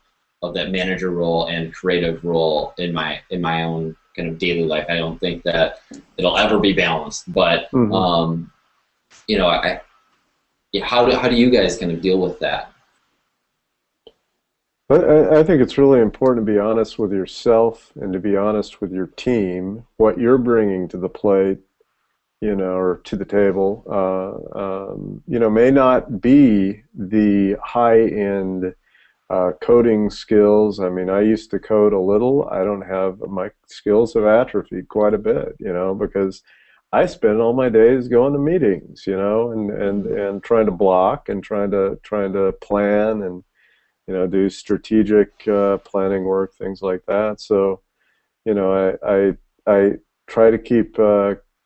that manager role and creative role in my own kind of daily life. I don't think that it'll ever be balanced, but you know, how do you guys kind of deal with that? I think it's really important to be honest with yourself and to be honest with your team, what you're bringing to the plate, you know, or to the table, you know, may not be the high-end coding skills. I mean, I used to code a little. I don't have, my skills have atrophied quite a bit, you know, because I spend all my days going to meetings, you know, and trying to block and trying to plan do strategic planning work, things like that. So, I try to keep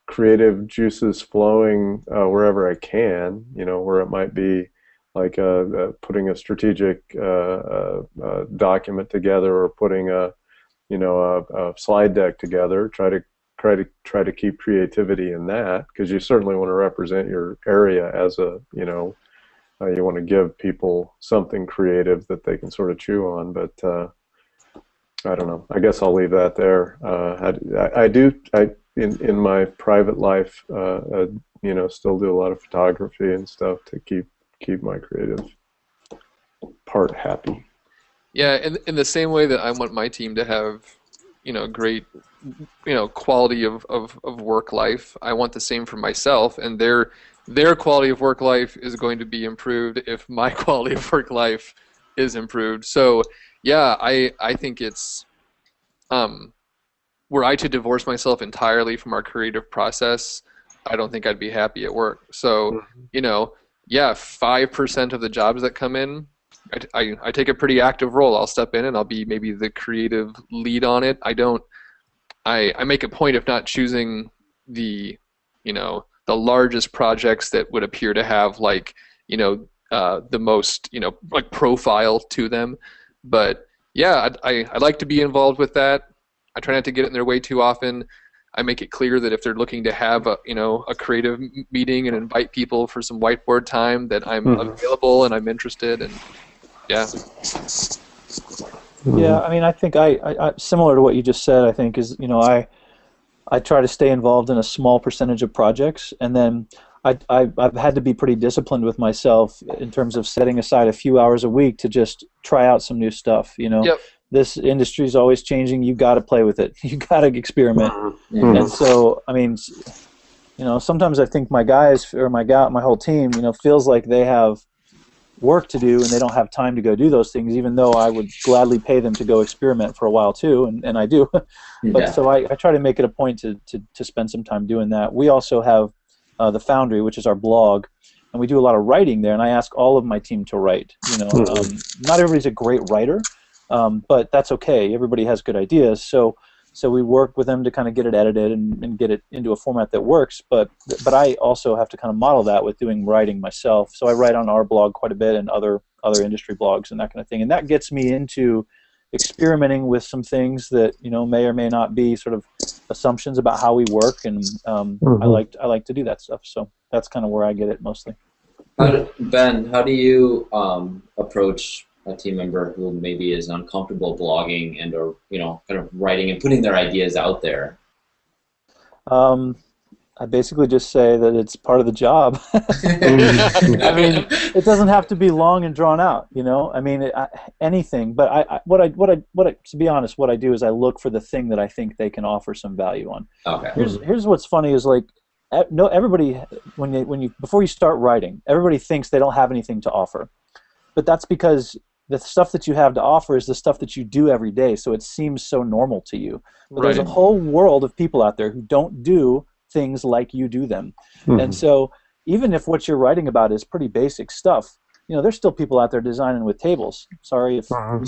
creative juices flowing wherever I can, where it might be like putting a strategic document together, or putting a slide deck together. Try to keep creativity in that, because you certainly want to represent your area as you want to give people something creative that they can sort of chew on. But I don't know. I guess I'll leave that there. In my private life, still do a lot of photography and stuff to keep my creative part happy. Yeah, in the same way that I want my team to have, great, quality of work life, I want the same for myself, and their quality of work life is going to be improved if my quality of work life is improved. So, yeah, I think it's, were I to divorce myself entirely from our creative process, I don't think I'd be happy at work. So, 5% of the jobs that come in, I take a pretty active role. I'll step in and I'll be maybe the creative lead on it. I make a point of not choosing the largest projects that would appear to have the most, profile to them. But yeah, I like to be involved with that. I try not to get in their way too often. I make it clear that if they're looking to have a creative meeting and invite people for some whiteboard time, that I'm available and I'm interested, and yeah. Yeah, I mean, I think I similar to what you just said, I think is, I try to stay involved in a small percentage of projects, and then I've had to be pretty disciplined with myself in terms of setting aside a few hours a week to just try out some new stuff, Yep. This industry is always changing. You got to play with it. You got to experiment. And so, I mean, sometimes I think my guys or my whole team, feels like they have work to do and they don't have time to go do those things, even though I would gladly pay them to go experiment for a while too, and I do. But so I try to make it a point to spend some time doing that. We also have the Foundry, which is our blog, and we do a lot of writing there, and I ask all of my team to write. Not everybody's a great writer, but that's okay. Everybody has good ideas, so we work with them to kind of get it edited and get it into a format that works. But I also have to kind of model that with doing writing myself. So I write on our blog quite a bit and other industry blogs and that kind of thing. And that gets me into experimenting with some things that may or may not be sort of assumptions about how we work. And I like to do that stuff. So that's kind of where I get it mostly. Ben, how do you approach a team member who maybe is uncomfortable blogging and or kind of writing and putting their ideas out there? I basically just say that it's part of the job. I mean, it doesn't have to be long and drawn out, I mean, anything. But to be honest, what I do is I look for the thing that I think they can offer some value on. Okay. Here's what's funny is everybody before you start writing, everybody thinks they don't have anything to offer, but that's because the stuff that you have to offer is the stuff that you do every day, so it seems so normal to you. But there's a whole world of people out there who don't do things like you do them. And so even if what you're writing about is pretty basic stuff, there's still people out there designing with tables. Sorry if You're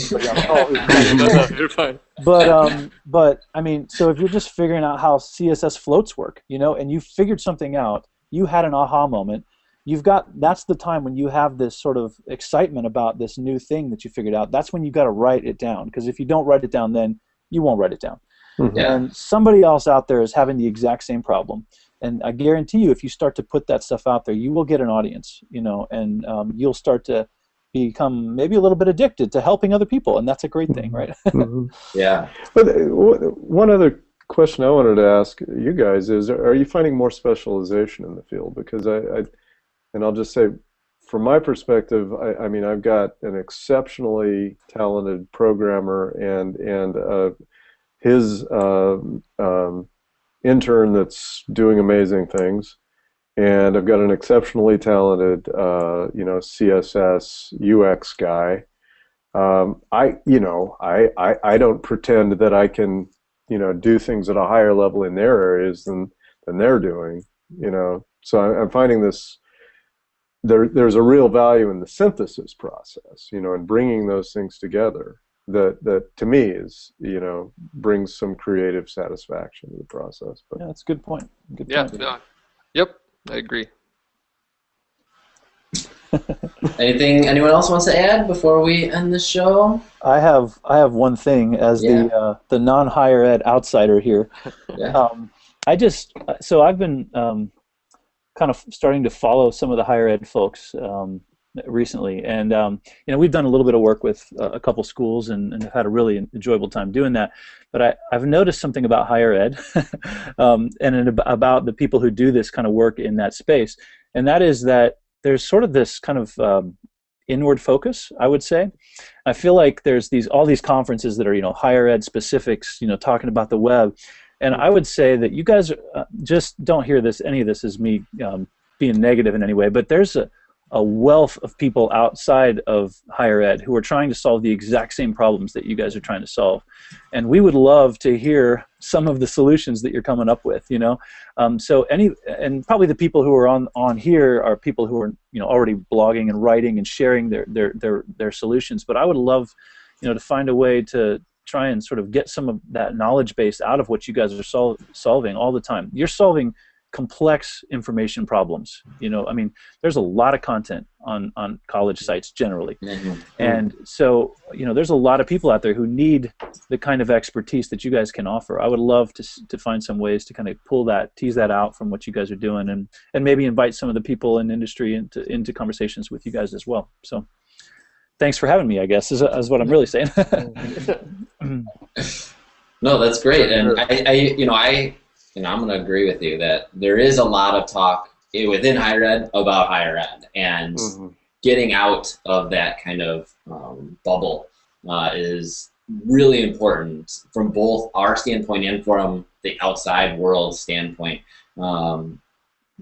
fine. But I mean, so if you're just figuring out how CSS floats work, and you figured something out, you had an aha moment. That's the time when you have this sort of excitement about this new thing that you figured out. That's when you got to write it down, because if you don't write it down, then you won't write it down. And somebody else out there is having the exact same problem. And I guarantee you, if you start to put that stuff out there, you will get an audience, and you'll start to become maybe a little bit addicted to helping other people, and that's a great thing, right? Yeah. But one other question I wanted to ask you guys is, are you finding more specialization in the field? Because and I'll just say, from my perspective, I mean, I've got an exceptionally talented programmer and his intern that's doing amazing things, and I've got an exceptionally talented CSS UX guy. I don't pretend that I can do things at a higher level in their areas than they're doing. So I'm finding this there's a real value in the synthesis process, and bringing those things together that to me is, brings some creative satisfaction to the process. But yeah, that's a good point. Good Yeah. point. Yep. I agree. Anything anyone else wants to add before we end the show? I have one thing as the non-higher ed outsider here. Yeah. So I've been kind of starting to follow some of the higher ed folks recently, and we've done a little bit of work with a couple schools and have had a really enjoyable time doing that. But I've noticed something about higher ed and about the people who do this kind of work in that space, and that is that there's sort of this kind of inward focus, I would say. I feel like there's all these conferences that are higher ed specifics, talking about the web. And I would say that you guys just don't hear any of this as me being negative in any way, but there's a wealth of people outside of higher ed who are trying to solve the exact same problems that you guys are trying to solve. And we would love to hear some of the solutions that you're coming up with, and probably the people who are on here are people who are already blogging and writing and sharing their solutions. But I would love to find a way to try and sort of get some of that knowledge base out of what you guys are solving all the time. You're solving complex information problems. There's a lot of content on college sites generally. Mm-hmm. And so, there's a lot of people out there who need the kind of expertise that you guys can offer. I would love to find some ways to kind of tease that out from what you guys are doing and maybe invite some of the people in industry into conversations with you guys as well. So thanks for having me, I guess, is what I'm really saying. No, that's great. And I'm going to agree with you that there is a lot of talk within higher ed about higher ed, and getting out of that kind of bubble is really important from both our standpoint and from the outside world standpoint,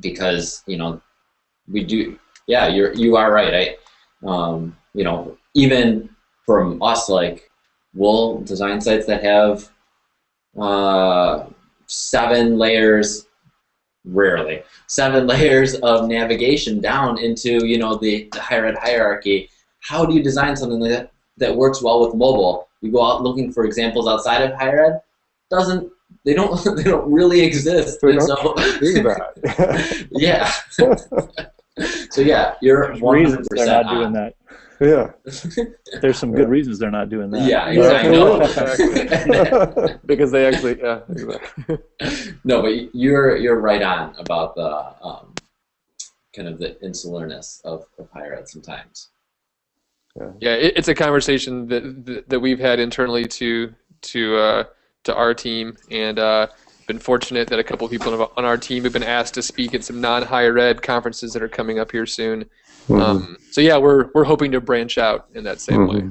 because we do. Yeah, you are right. Even from us, like, we'll design sites that have 7 layers of navigation down into the higher ed hierarchy. How do you design something that works well with mobile? You go out looking for examples outside of higher ed. They don't really exist. They don't do that. Yeah. So yeah, you're 100% reasons they're not doing that. Yeah. There's some good reasons they're not doing that. Yeah, exactly. Exactly. Because they actually, exactly. No, but you're right on about the kind of the insularness of higher ed sometimes. Yeah, it's a conversation that we've had internally to our team, and been fortunate that a couple of people on our team have been asked to speak at some non-higher ed conferences that are coming up here soon. So yeah, we're hoping to branch out in that same way.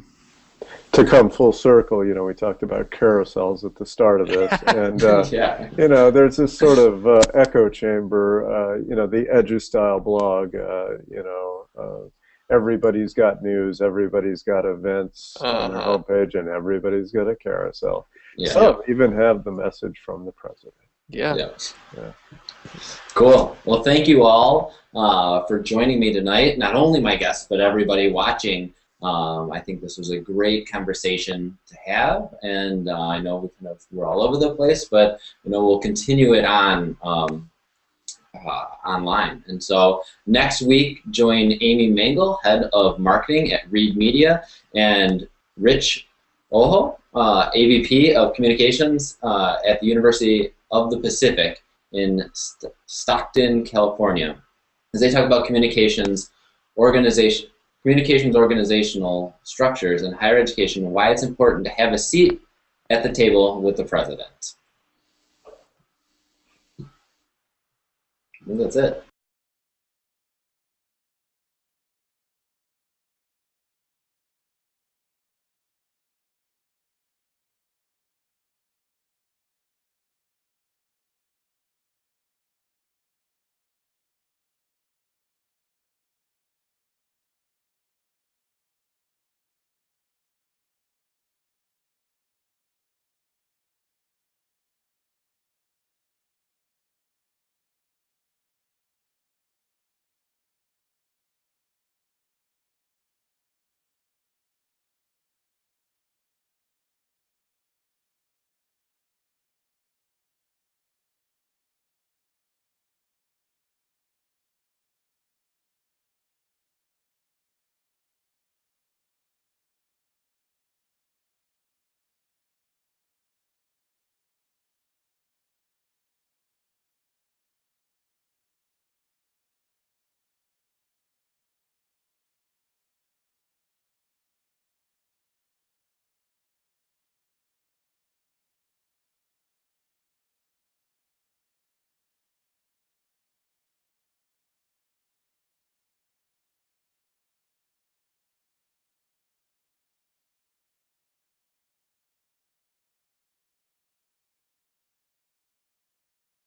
To come full circle, we talked about carousels at the start of this, and Yeah. there's this sort of echo chamber. The edu-style blog. Everybody's got news, everybody's got events on their homepage, and everybody's got a carousel. Yeah. Some even have the message from the president. Yeah. Cool. Well, thank you all for joining me tonight. Not only my guests, but everybody watching. I think this was a great conversation to have, and I know we're all over the place, but we'll continue it on online. And so next week, join Amy Mangle, head of marketing at Reed Media, and Rich Ojo, AVP of communications at the University of the Pacific in Stockton, California, as they talk about communications organizational structures in higher education and why it's important to have a seat at the table with the president. I think that's it.